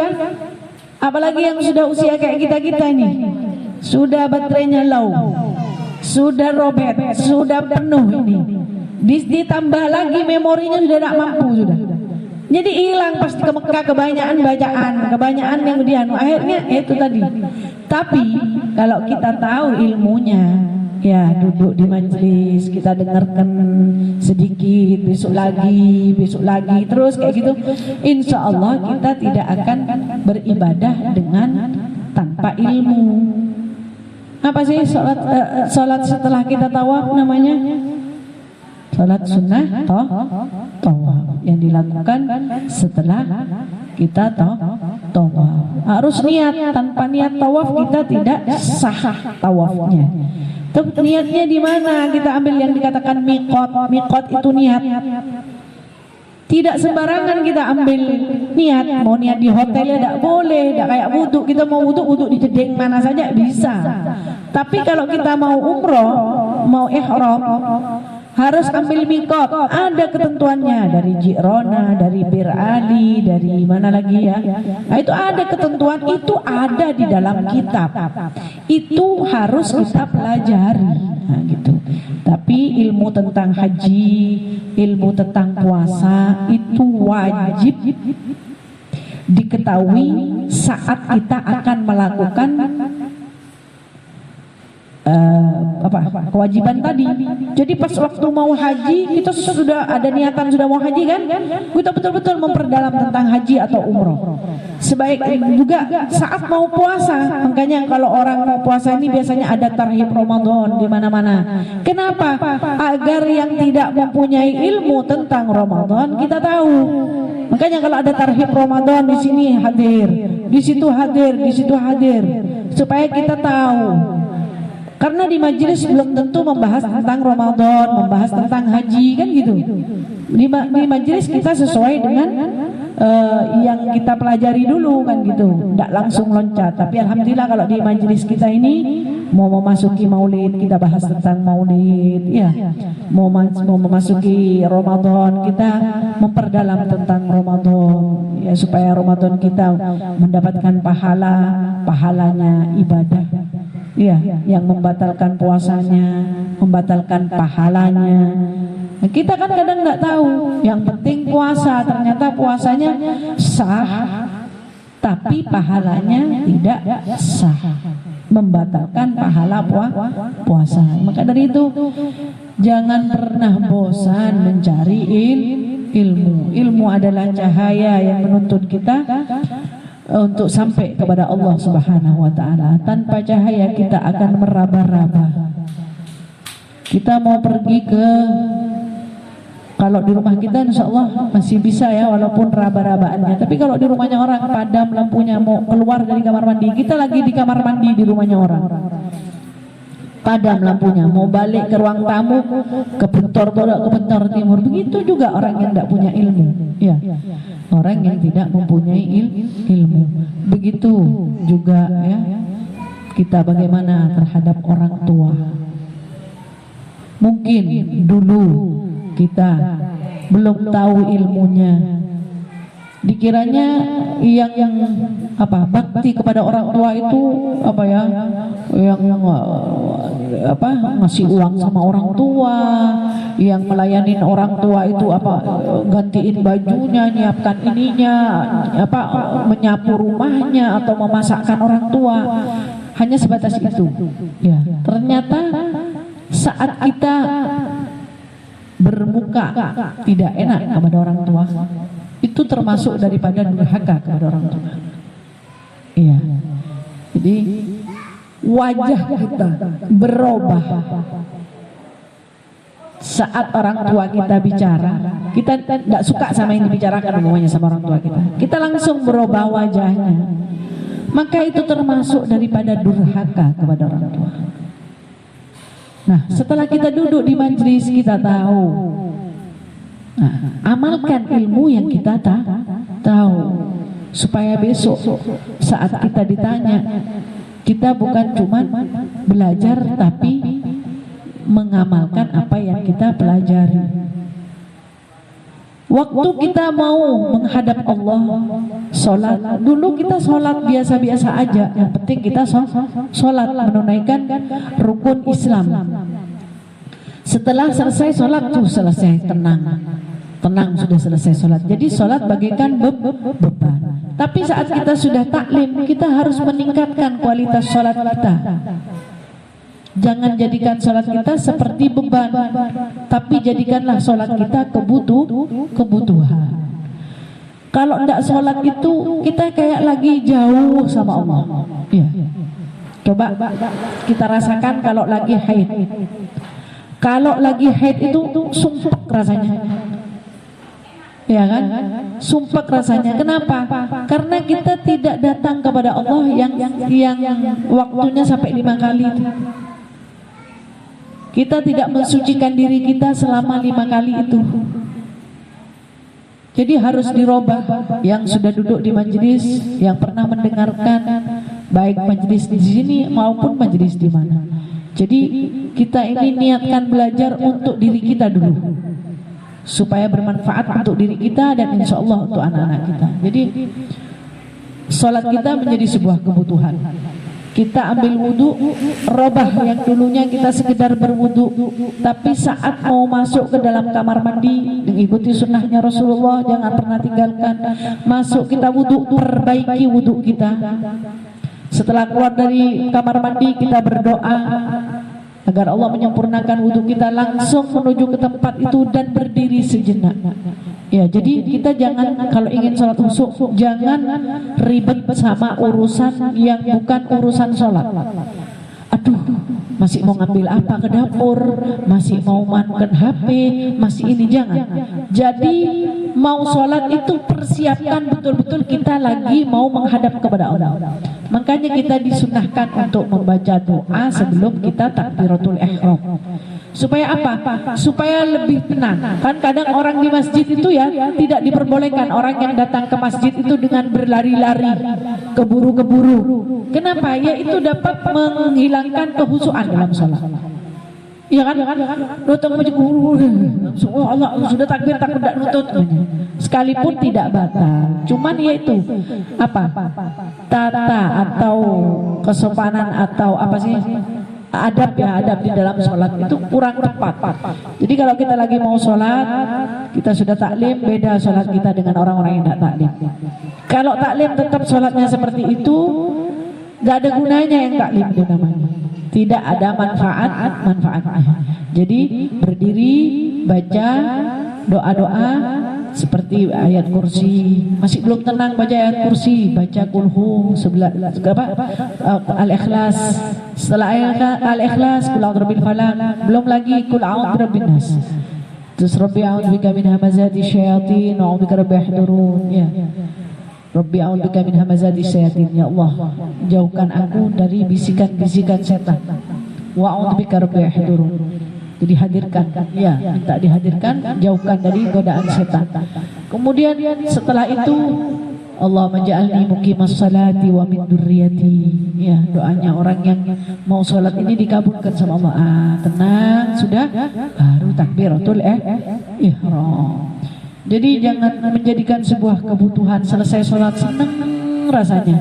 Speaker 1: Apalagi yang sudah usia kayak kita ini, sudah baterainya low, sudah robek, sudah penuh ini. Ditambah lagi memorinya sudah tidak mampu sudah. Jadi hilang pasti ke Mekah, kebanyakan yang dianu, akhirnya itu tadi. Tapi kalau kita tahu ilmunya, ya duduk di majelis, kita dengarkan sedikit, besok lagi, terus kayak gitu, insya Allah kita tidak akan beribadah dengan tanpa ilmu. Apa sih sholat setelah kita tawaf namanya? Salat sunnah tawaf yang dilakukan setelah kita tawaf. Harus niat, tanpa niat tawaf kita tidak sah tawafnya. Tapi niatnya di mana? Kita ambil yang dikatakan miqat. Miqat itu niat. Tidak sembarangan kita ambil niat. Mau niat di hotel ya tidak boleh, tidak kayak wudhu. Kita mau wudhu di jeding mana saja bisa. Tapi kalau kita mau umroh, mau ihram, harus ambil mikot, ada ketentuannya dari Jirona, dari Bir Ali, dari mana lagi ya. Nah, itu ada ketentuan, itu ada di dalam kitab. Itu harus kita pelajari. Nah, gitu. Tapi ilmu tentang haji, ilmu tentang puasa itu wajib diketahui saat kita akan melakukan kewajiban tadi. Jadi pas waktu mau haji, kita sudah ada niatan sudah mau haji kan, kita betul-betul memperdalam tentang haji atau umroh. Sebaik juga saat mau puasa. Makanya kalau orang mau puasa ini biasanya ada tarhib Ramadan di mana-mana. Kenapa? Agar yang tidak mempunyai ilmu tentang Ramadan kita tahu. Makanya kalau ada tarhib Ramadan di sini hadir, di situ hadir, di situ hadir, supaya kita tahu. Karena di majelis belum tentu membahas tentang Ramadan, membahas tentang haji kan gitu. Di majelis kita sesuai dengan yang kita pelajari dulu kan gitu, tidak langsung loncat. Tapi alhamdulillah kalau di majelis kita ini mau memasuki Maulid, kita bahas tentang Maulid, ya. Mau memasuki Ramadan, kita memperdalam tentang Ramadan, ya, supaya Ramadan kita mendapatkan pahalanya ibadah. Iya, yang membatalkan puasanya, membatalkan pahalanya. Nah, kita kan kadang nggak tahu. Yang penting puasa, ternyata puasanya sah, tapi pahalanya tidak sah, membatalkan pahala puasa. Maka dari itu jangan pernah bosan mencari ilmu. Ilmu adalah cahaya yang menuntun kita untuk sampai kepada Allah Subhanahu wa taala. Tanpa cahaya kita akan meraba-raba. Kita mau pergi ke, kalau di rumah kita insya Allah masih bisa ya, walaupun raba-rabaannya. Tapi kalau di rumahnya orang padam lampunya, mau keluar dari kamar mandi, kita lagi di kamar mandi di rumahnya orang, padam lampunya, mau balik ke ruang tamu, ke bentor timur. Begitu juga orang yang tidak punya ilmu, ya. Orang yang tidak mempunyai ilmu. Begitu juga ya, kita bagaimana terhadap orang tua. Mungkin dulu kita belum tahu ilmunya, dikiranya yang bakti kepada orang tua itu yang ngasih uang sama orang tua, yang melayani orang tua itu gantiin bajunya, nyiapkan ininya, menyapu rumahnya atau memasakkan orang tua, hanya sebatas itu. Ya, ternyata saat kita bermuka tidak enak kepada orang tua, itu termasuk daripada durhaka kepada orang tua. Iya. Jadi wajah kita berubah saat orang tua kita bicara. Kita tidak suka sama yang dibicarakan umumnya sama orang tua kita, kita langsung berubah wajahnya. Maka itu termasuk daripada durhaka kepada orang tua. Nah, setelah kita duduk di majelis, kita tahu. Nah, amalkan ilmu yang kita tahu, supaya besok saat kita ditanya, kita bukan cuma belajar tapi mengamalkan apa yang kita pelajari. Waktu kita mau menghadap Allah, sholat, dulu kita sholat biasa-biasa aja, yang penting kita sholat, menunaikan rukun Islam. Setelah selesai sholat tuh selesai, tenang sudah selesai sholat. Jadi sholat bagaikan beban. Tapi saat kita sudah taklim, kita harus meningkatkan kualitas sholat kita. Jangan jadikan sholat kita seperti beban, tapi jadikanlah sholat kita kebutuhan. Kalau tidak sholat itu kita kayak lagi jauh sama Allah. Ya. Coba kita rasakan kalau lagi haid. Kalau lagi haid itu sumpek rasanya. Ya kan? Sumpek rasanya. Kenapa? Karena kita tidak datang kepada Allah yang waktunya sampai 5 kali. Kita tidak mensucikan diri kita selama 5 kali itu. Jadi harus dirubah. Yang sudah duduk di majelis, yang pernah mendengarkan, baik majelis di sini maupun majelis di mana, Jadi kita ini niatkan belajar untuk diri kita dulu, supaya bermanfaat untuk diri kita dan insya Allah untuk anak-anak kita. Jadi sholat kita menjadi sebuah kebutuhan. Kita ambil wudhu, robah yang dulunya kita sekedar berwudhu, tapi saat mau masuk ke dalam kamar mandi, mengikuti sunnahnya Rasulullah, jangan pernah tinggalkan. Masuk kita wudhu, perbaiki wudhu kita. Setelah keluar dari kamar mandi, kita berdoa agar Allah menyempurnakan wudhu kita, langsung menuju ke tempat itu dan berdiri sejenak. Ya, jadi kita jangan, kalau ingin sholat khusyuk, jangan ribet sama urusan yang bukan urusan sholat. Aduh, masih mau ngambil apa ke dapur, masih mau makan HP, masih ini, jangan. Jadi mau sholat itu persiapkan betul-betul kita lagi mau menghadap kepada Allah. Makanya kita disunahkan untuk membaca doa sebelum kita takbiratul ihram. Supaya apa? Supaya lebih tenang. Kan kadang orang di masjid itu ya tidak diperbolehkan orang yang datang ke masjid itu dengan berlari-lari, keburu-keburu. Kenapa? Ya itu dapat menghilangkan kehusuan dalam sholat. Iya kan? Nutut oh Allah sudah takbir takut tidak nutut. Sekalipun tidak batal. Cuman ya itu apa? Tata atau kesopanan atau apa sih? Adab ya, adab di dalam sholat itu kurang tepat. Jadi kalau kita lagi mau sholat, kita sudah taklim, beda sholat kita dengan orang-orang yang tidak taklim. Kalau taklim tetap sholatnya seperti itu, nggak ada gunanya yang taklim itu namanya. Tidak ada manfaatnya. Jadi berdiri, baca doa-doa seperti ayat kursi. Masih belum tenang baca ayat kursi, baca kulhu al-ikhlas. Setelah al-ikhlas kul a'udzu birabbil falaq, belum lagi kul a'udzu birabbin nas. Terus rabbi a'udzubika min hamazati syayatin wa a'udzubika rabbi yahdurun. Ya. Rabbi a'udzubika min hamazati syayatin. Ya Allah, jauhkan aku dari bisikan-bisikan setan. Wa a'udzubika rabbi yahdurun. Jadi hadirkan, ya, minta dihadirkan, jauhkan dari godaan setan. Kemudian setelah itu Allah menja'alni muqimas salati wa min dzurriyyati. Ya, doanya orang yang mau sholat ini dikabulkan sama Allah. Tenang, sudah, baru takbiratul ihram. Jadi jangan menjadikan sebuah kebutuhan, selesai sholat senang rasanya,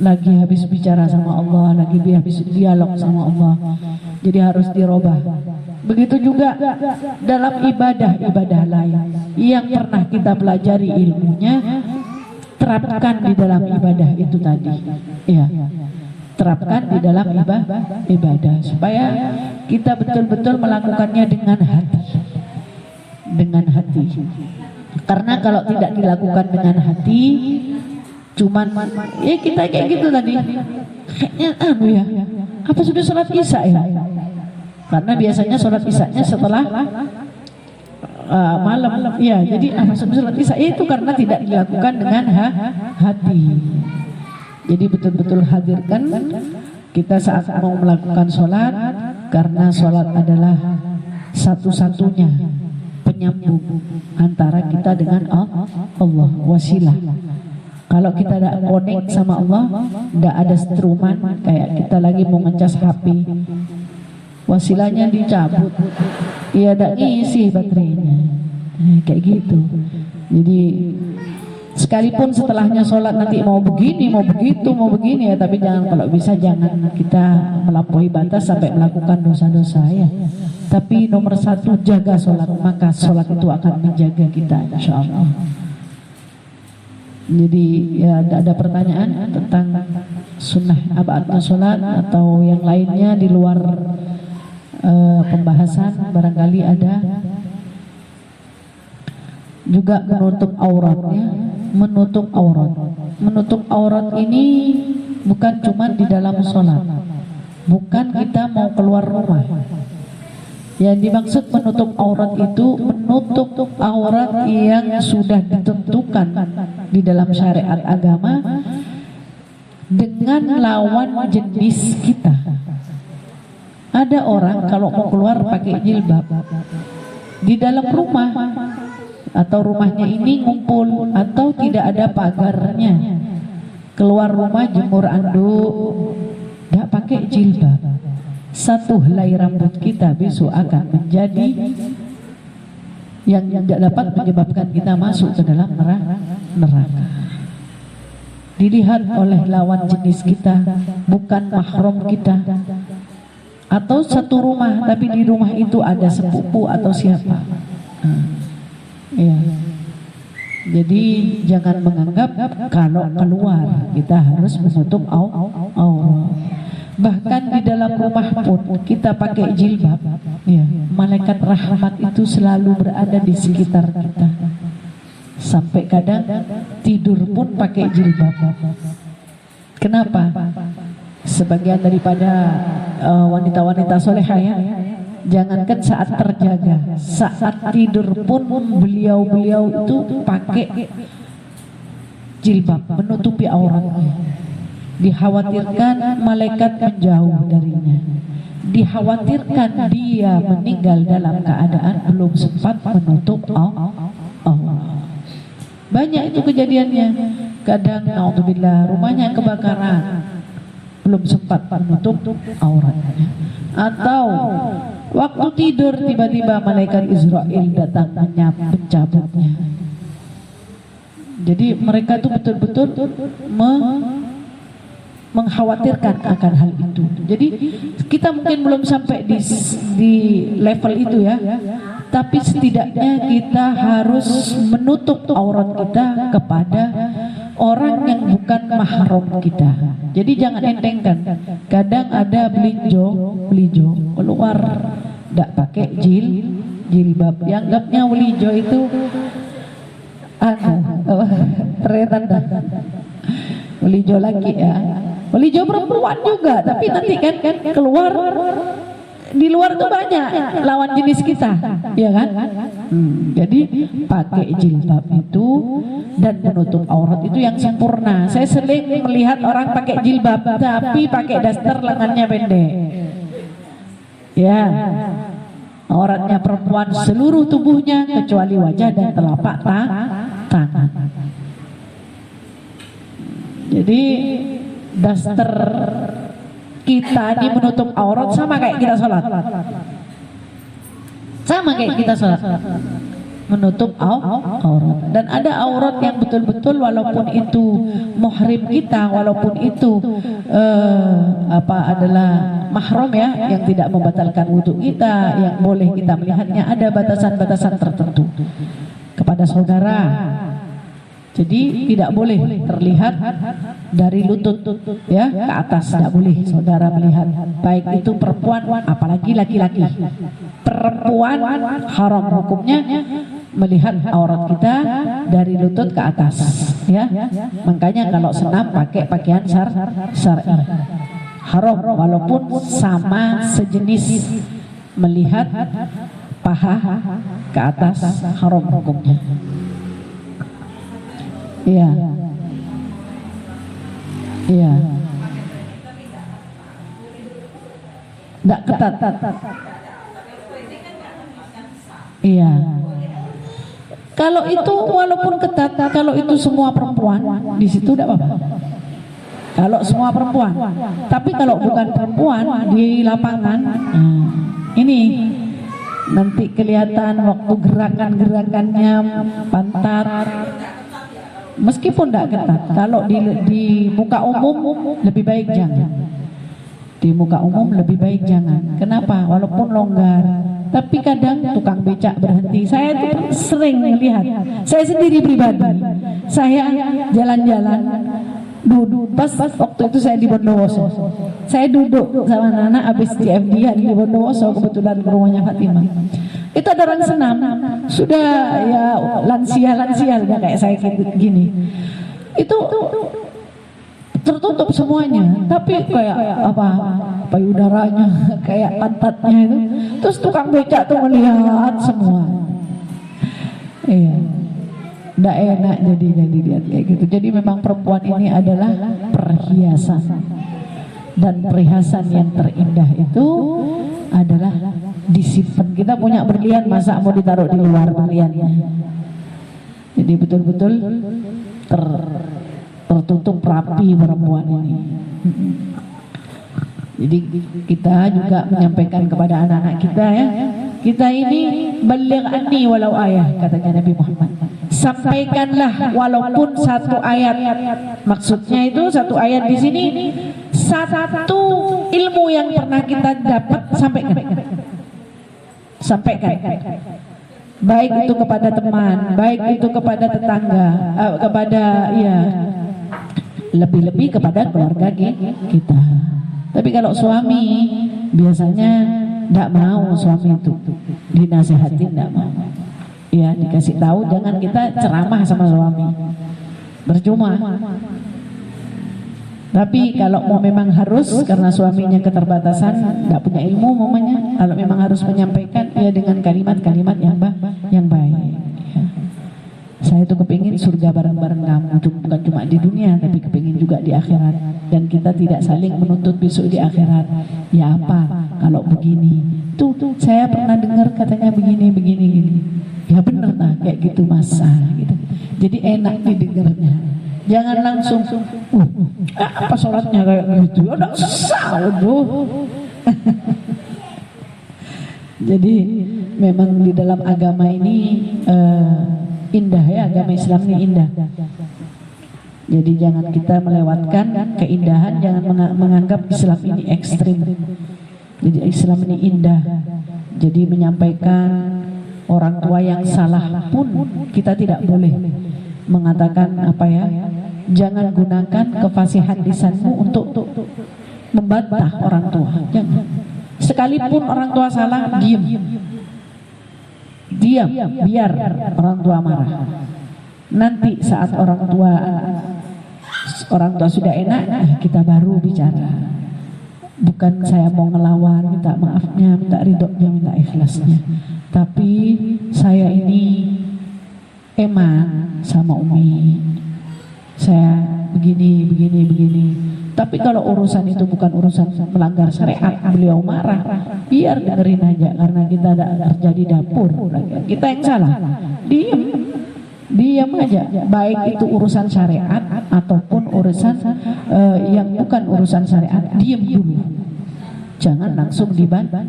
Speaker 1: lagi habis bicara sama Allah, lagi habis dialog sama Allah. Jadi harus dirubah. Begitu juga dalam ibadah-ibadah lain yang pernah kita pelajari ilmunya, terapkan di dalam ibadah itu tadi. Ya, terapkan di dalam ibadah supaya kita betul-betul melakukannya dengan hati. Dengan hati. Karena kalau tidak dilakukan dengan hati, cuman ya kita kayak gitu tadi. Kayaknya ya. Apa sudah sholat isya ya? Karena biasanya sholat isyanya setelah malam. Ya, jadi apa sudah sholat isya itu karena tidak dilakukan dengan hati. Jadi betul-betul hadirkan kita saat mau melakukan sholat, karena sholat adalah satu-satunya penyambung antara kita dengan Allah, wasilah. Kalau kita tidak connect sama Allah, tidak ada struman, kayak kita lagi mau ngecas HP, wasilahnya dicabut, iya tidak ngisi baterainya, kayak gitu. Jadi sekalipun setelahnya sholat nanti mau begini, mau begitu, mau begini ya, tapi jangan, kalau bisa jangan kita melampaui batas sampai melakukan dosa-dosa ya. Tapi nomor satu, jaga sholat, maka sholat itu akan menjaga kita, insya Allah. Jadi ya ada pertanyaan tentang sunnah abad sholat atau yang lainnya di luar pembahasan, barangkali ada. Juga menutup auratnya, menutup aurat ini bukan cuma di dalam sholat, bukan kita mau keluar rumah. Yang dimaksud menutup aurat itu menutup aurat yang sudah ditentukan di dalam syariat agama dengan lawan jenis kita. Ada orang kalau mau keluar pakai jilbab di dalam rumah, atau rumahnya ini ngumpul atau tidak ada pagarnya, keluar rumah jemur anduk, tidak pakai jilbab. satu helai rambut kita besok akan menjadi yang dapat menyebabkan kita masuk ke dalam neraka. Dilihat oleh lawan jenis kita, bukan mahram kita, atau satu rumah tapi di rumah itu ada sepupu atau siapa. Ya. Jadi jangan menganggap kalau keluar kita harus menutup aurat. Bahkan di dalam rumah pun kita pakai jilbab, ya, malaikat rahmat itu selalu berada di sekitar kita. Sampai kadang tidur pun pakai jilbab. Kenapa? Sebagian daripada wanita-wanita solehah, ya, jangankan saat terjaga, saat tidur pun beliau-beliau itu pakai jilbab menutupi auratnya. Dikhawatirkan malaikat menjauh darinya, dikhawatirkan dia meninggal dalam keadaan belum sempat menutup aurat. Banyak itu kejadiannya. Kadang naudzubillah rumahnya kebakaran, belum sempat menutup auratnya, atau waktu tidur tiba-tiba malaikat Israel datang mencabutnya. Jadi mereka itu betul-betul mengkhawatirkan akan hal itu. Jadi kita mungkin belum sampai di level itu, ya, tapi setidaknya kita harus menutup aurat kita kepada orang yang bukan mahram kita. Jadi jangan entengkan. Kadang ada belinjo keluar tidak pakai jilbab, dianggapnya belinjo itu ternyata belinjo lagi, ya. Belinjo perempuan juga, tapi nanti kan keluar di luar tuh banyak lawan jenis kita, ya kan? Jadi pakai jilbab itu dan menutup aurat itu yang sempurna. Saya sering melihat orang pakai jilbab tapi pakai daster lengannya pendek, ya. Auratnya perempuan seluruh tubuhnya kecuali wajah dan telapak tangan. Jadi daster kita ini menutup aurat sama kayak kita sholat, menutup aurat. Dan ada aurat yang betul-betul walaupun itu muhrim kita, walaupun itu adalah mahram, ya, yang tidak membatalkan wudhu kita, yang boleh kita melihatnya, ada batasan-batasan tertentu kepada saudara. Jadi tidak boleh terlihat dari lutut, ya, ke atas, tidak boleh saudara melihat, baik itu perempuan apalagi laki-laki. Perempuan haram hukumnya melihat aurat kita dari lutut ke atas, ya. Makanya kalau senam pakai pakaian syar'i. Haram walaupun sama sejenis, melihat paha ke atas haram hukumnya. Iya. Iya. Tidak ketat. Iya. Kalau itu walaupun ketat, kalau itu semua perempuan, di situ tidak apa-apa. Kalau semua perempuan, tapi kalau bukan perempuan di lapangan, ini nanti kelihatan waktu gerakan-gerakannya, pantat. Meskipun tidak ketat, kalau di muka umum lebih baik jangan. Di muka umum lebih baik jangan. Kenapa? Walaupun longgar, tapi kadang tukang becak berhenti. Saya sering melihat. Saya sendiri pribadi, saya jalan-jalan, duduk pas waktu itu saya di Bondowoso. Saya duduk sama anak-anak habis CFD di Bondowoso, kebetulan ke rumahnya Fatimah. Itu ada orang senam, sudah ya lansia kayak saya gini. Itu tertutup semuanya, tapi kayak payudaranya, kayak pantatnya itu. Terus tukang becak tuh melihat semua. Iya, nggak enak jadi lihat kayak gitu. Jadi memang perempuan ini adalah perhiasan, dan perhiasan yang terindah itu adalah disimpan. Kita punya berlian, masa mau ditaruh di luar berliannya? Jadi betul-betul tertutup rapi perempuan ini. Jadi kita juga menyampaikan kepada anak-anak kita ya, kita ini baligh anni walau ayah, katanya Nabi Muhammad. Sampaikanlah walaupun satu ayat. Maksudnya itu satu ayat di sini satu ilmu yang pernah kita dapat, sampaikan. Baik itu kepada teman, baik itu kepada tetangga, kepada ya lebih-lebih kepada keluarga kita. Tapi kalau suami biasanya tidak mau, suami itu dinasihatin tidak mau. Ya dikasih tahu, jangan kita ceramah sama suami, percuma. Tapi kalau mau memang harus, karena suaminya keterbatasan, tidak punya ilmu momennya, kalau memang harus menyampaikan ya dengan kalimat-kalimat yang baik. Ya. Saya tuh kepingin surga bareng-bareng kamu, bukan cuma di dunia, tapi kepingin juga di akhirat. Dan kita tidak saling menuntut besok di akhirat. Ya apa kalau begini? Tuh saya pernah dengar katanya begini. Ya benar lah, kayak gitu masa gitu. Jadi enak didengarnya. Jangan langsung apa sholatnya kayak gitu. Udah sesal tuh. Jadi memang di dalam agama ini indah ya, agama Islam ini indah. Jadi jangan kita melewatkan keindahan, jangan menganggap Islam ini ekstrim. Jadi Islam ini indah. Jadi menyampaikan orang tua yang salah pun kita tidak boleh mengatakan apa ya, jangan gunakan kefasihan lisanmu untuk membantah orang tua. Jangan. Sekalipun orang tua salah, diam, biar orang tua marah. Nanti saat orang tua sudah enak, kita baru bicara. Bukan saya mau ngelawan, minta maafnya, minta ridhonya, minta ikhlasnya. Tapi saya ini emang sama Umi, saya begini. Tapi kalau urusan itu bukan urusan melanggar syariat, beliau marah, biar dengerin aja, karena kita ada terjadi dapur, kita yang salah, diam aja. Baik itu urusan syariat ataupun urusan yang bukan urusan syariat, diam dulu, jangan langsung dibantah.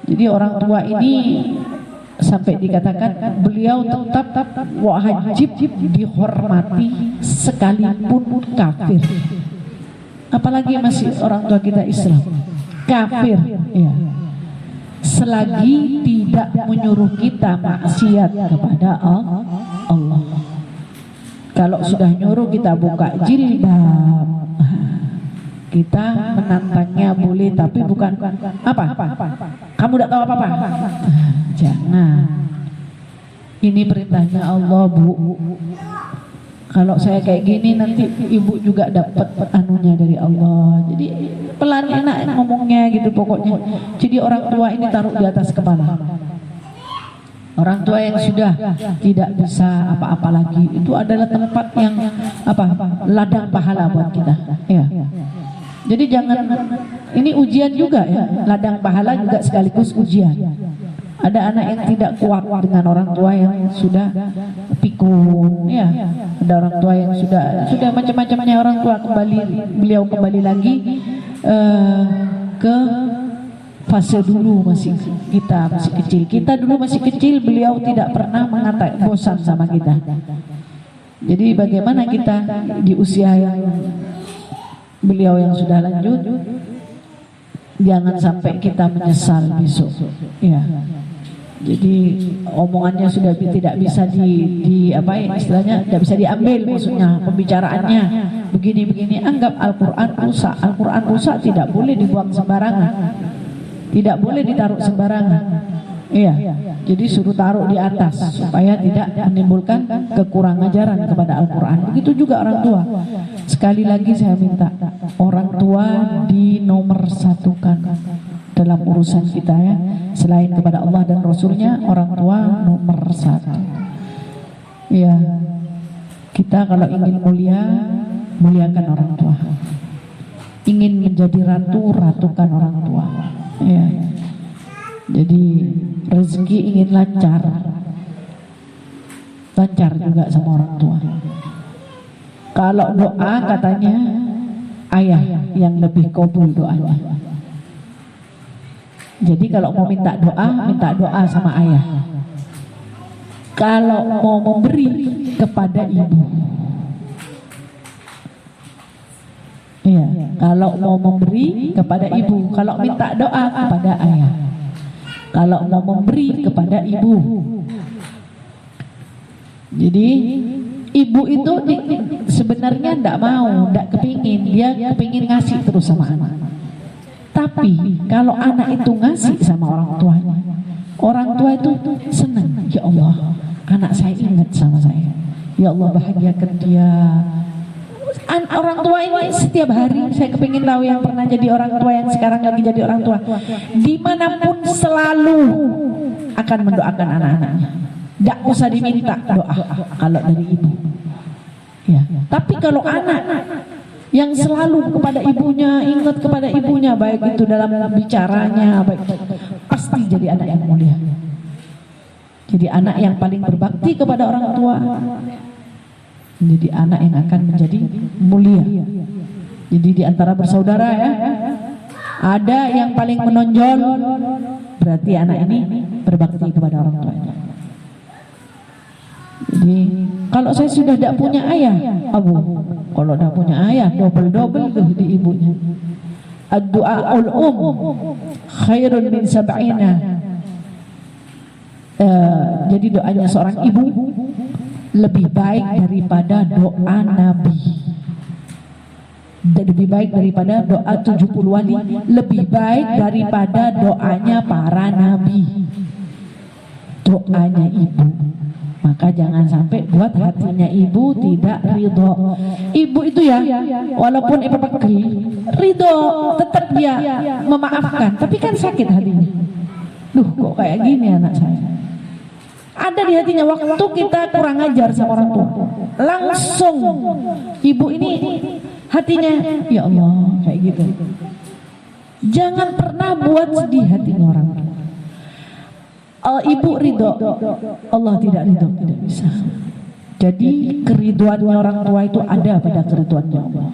Speaker 1: Jadi orang tua ini sampai dikatakan beliau tetap wajib dihormati sekalipun kafir. Apalagi masih orang tua kita Islam, kafir ya. Selagi tidak menyuruh kita maksiat kepada Allah. Kalau sudah nyuruh kita buka jilbab, kita menantangnya boleh, tapi bukan apa? Kamu tidak tahu apa-apa. Jangan. Ini perintahnya Allah, Bu. Kalau saya kayak gini nanti ibu juga dapat anunya dari Allah. Jadi pelan enak ngomongnya gitu pokoknya. Jadi orang tua ini taruh di atas kepala. Orang tua yang sudah tidak bisa apa-apa lagi, itu adalah tempat yang ladang pahala buat kita. Ya. Jadi jangan, ini ujian juga ya, ladang pahala juga sekaligus ujian. Ada anak yang tidak kuat dengan orang tua yang sudah pikun, ya. Ada orang tua yang sudah macam-macamnya orang tua, beliau kembali lagi ke fase dulu masih kecil. Kita dulu masih kecil, beliau tidak pernah mengatakan bosan sama kita. Jadi bagaimana kita di usia yang beliau yang sudah lanjut, jangan sampai kita menyesal besok, ya. Jadi omongannya sudah tidak bisa istilahnya tidak bisa diambil, maksudnya pembicaraannya begini, anggap Al-Quran rusak, tidak boleh dibuang sembarangan, tidak boleh ditaruh sembarangan, iya. Jadi suruh taruh di atas supaya tidak menimbulkan kekurang ajaran kepada Al-Quran. Begitu juga orang tua. Sekali lagi saya minta, orang tua dinomorsatukan dalam urusan kita ya. Selain kepada Allah dan Rasulnya, orang tua nomor satu. Ya, kita kalau ingin mulia, muliakan orang tua. Ingin menjadi ratu, ratukan orang tua. Ya. Jadi rezeki ingin lancar juga sama orang tua. Kalau doa katanya ayah yang lebih kabul doanya. Jadi kalau mau minta doa sama ayah. Kalau mau memberi kepada ibu. Iya, kalau mau memberi kepada ibu, kalau minta doa kepada ayah. Kalau mau memberi kepada ibu. Jadi ibu itu sebenarnya tidak mau, tidak kepingin, dia kepingin ngasih terus sama anak. Tapi kalau anak itu ngasih sama orang tuanya, orang tua itu senang. Ya Allah, anak saya ingat sama saya. Ya Allah, bahagiakan dia. Orang tua ini setiap hari saya kepingin tahu yang pernah jadi orang tua, yang sekarang lagi jadi orang tua, dimanapun selalu akan mendoakan anak-anaknya. Tidak usah diminta doa kalau dari ibu. Ya. Tapi kalau anak yang selalu kepada ibunya, ingat kepada ibunya, baik itu dalam bicaranya, baik, pasti jadi anak yang mulia. Jadi anak yang paling berbakti kepada orang tua, menjadi anak yang akan menjadi mulia. Jadi di antara bersaudara ya, ada yang paling menonjol, berarti anak ini berbakti kepada orang tuanya. Jadi kalau saya sudah tidak punya ayah, Abu, kalau tidak punya ayah double tuh di ibunya. Ad-du'aul khairun min sab'ina. Jadi doanya seorang ibu lebih baik daripada doa Nabi, dan lebih baik daripada doa 70 wali, lebih baik daripada doanya para nabi, doanya ibu. Maka jangan sampai buat hatinya ibu tidak ridho. Ibu itu ya, walaupun ibu pegel, ridho, tetap dia memaafkan, tapi kan sakit hatinya. Duh, kok kayak gini anak saya. Ada di hatinya waktu kita kurang ajar sama orang tua, langsung ibu ini hatinya, ya Allah, kayak gitu. Jangan pernah buat sedih hatinya orang tua. Ibu ridho, Allah tidak ridho, tidak bisa. Jadi keriduannya orang tua itu ada pada keriduannya Allah.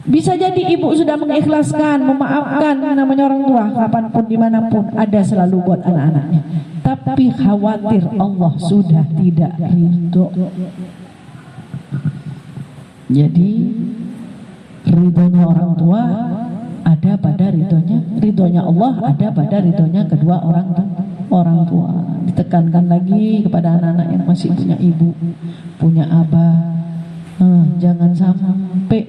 Speaker 1: Bisa jadi ibu sudah mengikhlaskan, memaafkan namanya orang tua, kapanpun dimanapun, ada selalu buat anak-anaknya. Tapi khawatir Allah sudah tidak ridho. Jadi ridhonya orang tua ada pada ridhonya Allah ada pada ridhonya kedua orang tua. Ditekankan lagi kepada anak-anak yang masih punya ibu, punya abah, jangan sampai.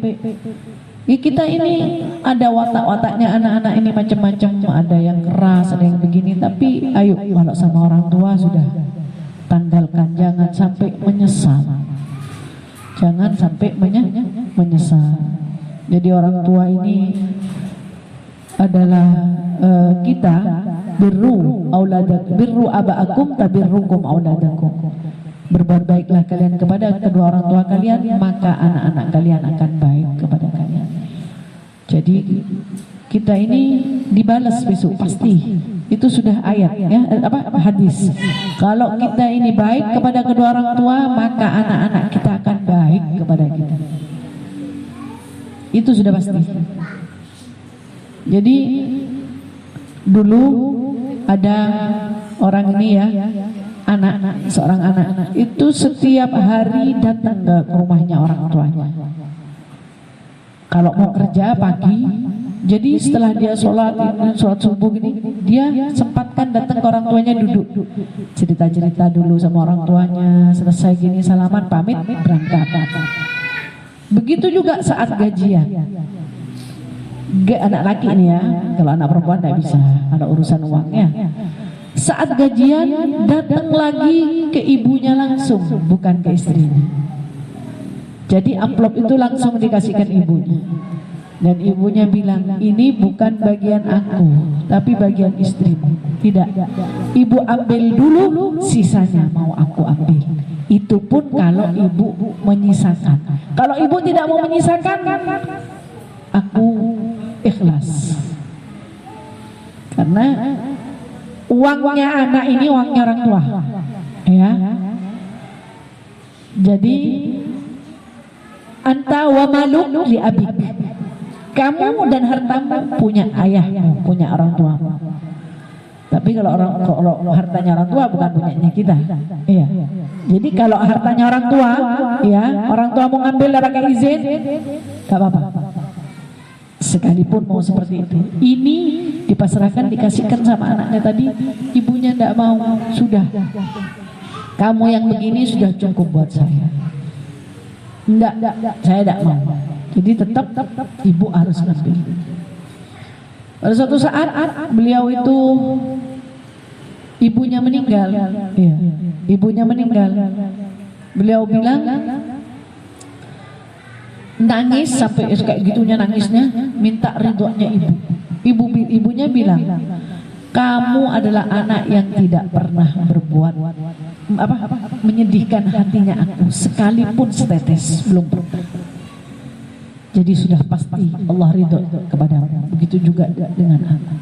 Speaker 1: Kita ini ada watak-wataknya anak-anak ini macam-macam, ada yang keras, ada yang begini. Tapi ayo, kalau sama orang tua sudah tanggalkan, jangan sampai menyesal. Jangan sampai menyesal. Jadi orang tua ini adalah kita birru aba'akum tabirrukum auladakum. Berbuat baiklah kalian kepada kedua orang tua kalian, maka anak-anak kalian akan baik kepada kalian. Jadi kita ini dibalas besok pasti. Itu sudah ayat ya, hadis. Kalau kita ini baik kepada kedua orang tua, maka anak-anak kita akan baik kepada kita. Itu sudah pasti. Jadi dulu ada orang ini ya, seorang anak itu setiap hari datang ke rumahnya orang tuanya. Kalau mau kerja pagi, jadi setelah dia sholat subuh gini, dia sempatkan datang ke orang tuanya, duduk, cerita-cerita dulu sama orang tuanya. Selesai gini salaman, pamit, berangkat. Begitu juga saat gajian. Anak laki ini ya, kalau anak perempuan tidak bisa, ada urusan uangnya. Saat gajian datang lagi ke ibunya langsung, bukan ke istrinya. Jadi amplop itu langsung dikasihkan ibunya. Dan ibunya bilang, ini bukan bagian aku, tapi bagian istrimu. Tidak, ibu ambil dulu, sisanya mau aku ambil. Itu pun kalau ibu menyisakan. Kalau ibu tidak mau menyisakan, aku ikhlas. Karena uangnya anak ini uangnya orang tua, ya. Jadi anta wa maluk li abik, Kamu dan hartamu punya ayahmu, punya orang tuamu. Tapi kalau hartanya orang tua bukan punyanya kita. Iya. Jadi kalau hartanya orang tua, ya, orang tua mau ngambil dan pakai izin, gak apa-apa. Sekalipun mau seperti itu. Ini dipasrahkan, dikasihkan sama anaknya tadi, ibunya ndak mau, sudah. Kamu yang begini sudah cukup buat saya. Enggak, saya tidak mau. Jadi tetap ibu harus ngambil. Pada suatu saat beliau itu ibunya meninggal. Iya, ibunya meninggal. Beliau bilang nangis sampai kayak gitunya nangisnya, minta ridhonya ibu. Ibunya bilang, kamu adalah anak yang tidak pernah berbuat menyedihkan hatinya aku sekalipun setetes, belum pernah. Jadi sudah pasti Allah ridho kepadamu. Begitu juga dengan anak.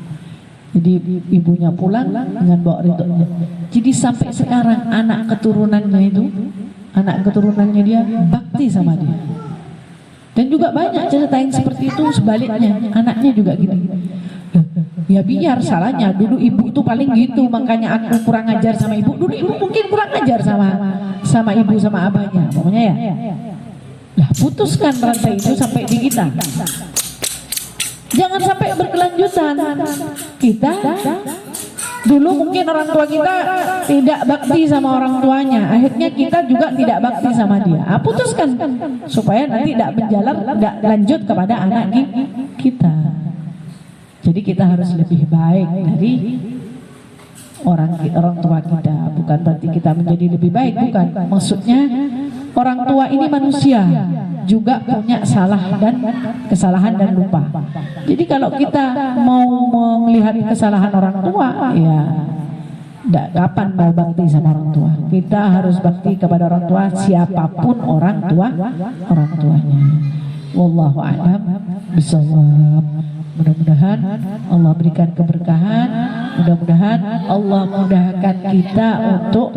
Speaker 1: Jadi ibunya pulang dengan bawa ridhonya. Jadi sampai sekarang anak keturunannya dia bakti sama dia. Dan juga banyak cerita yang seperti itu sebaliknya, anaknya juga gini. Ya biar salahnya, dulu ibu itu paling gitu, makanya aku kurang ajar sama ibu. Dulu ibu mungkin kurang ajar sama ibu sama abahnya, pokoknya ya. Nah, putuskan rantai itu sampai di kita. Jangan sampai berkelanjutan. Kita dulu mungkin orang tua kita tidak bakti sama orang tuanya, akhirnya kita juga tidak bakti sama dia. Putuskan supaya nanti tidak lanjut kepada anak kita. Jadi kita harus lebih baik dari orang tua kita. Bukan berarti kita menjadi lebih baik, bukan. Maksudnya orang tua ini manusia, juga punya kesalahan dan lupa. Jadi kalau kita mau melihat kesalahan orang tua, ya kapan mau bakti sama orang tua? Kita harus bakti kepada orang tua, siapapun orang tuanya. Wallahu a'lam bishawab. Mudah-mudahan Allah berikan keberkahan, mudah-mudahan Allah mudahkan kita untuk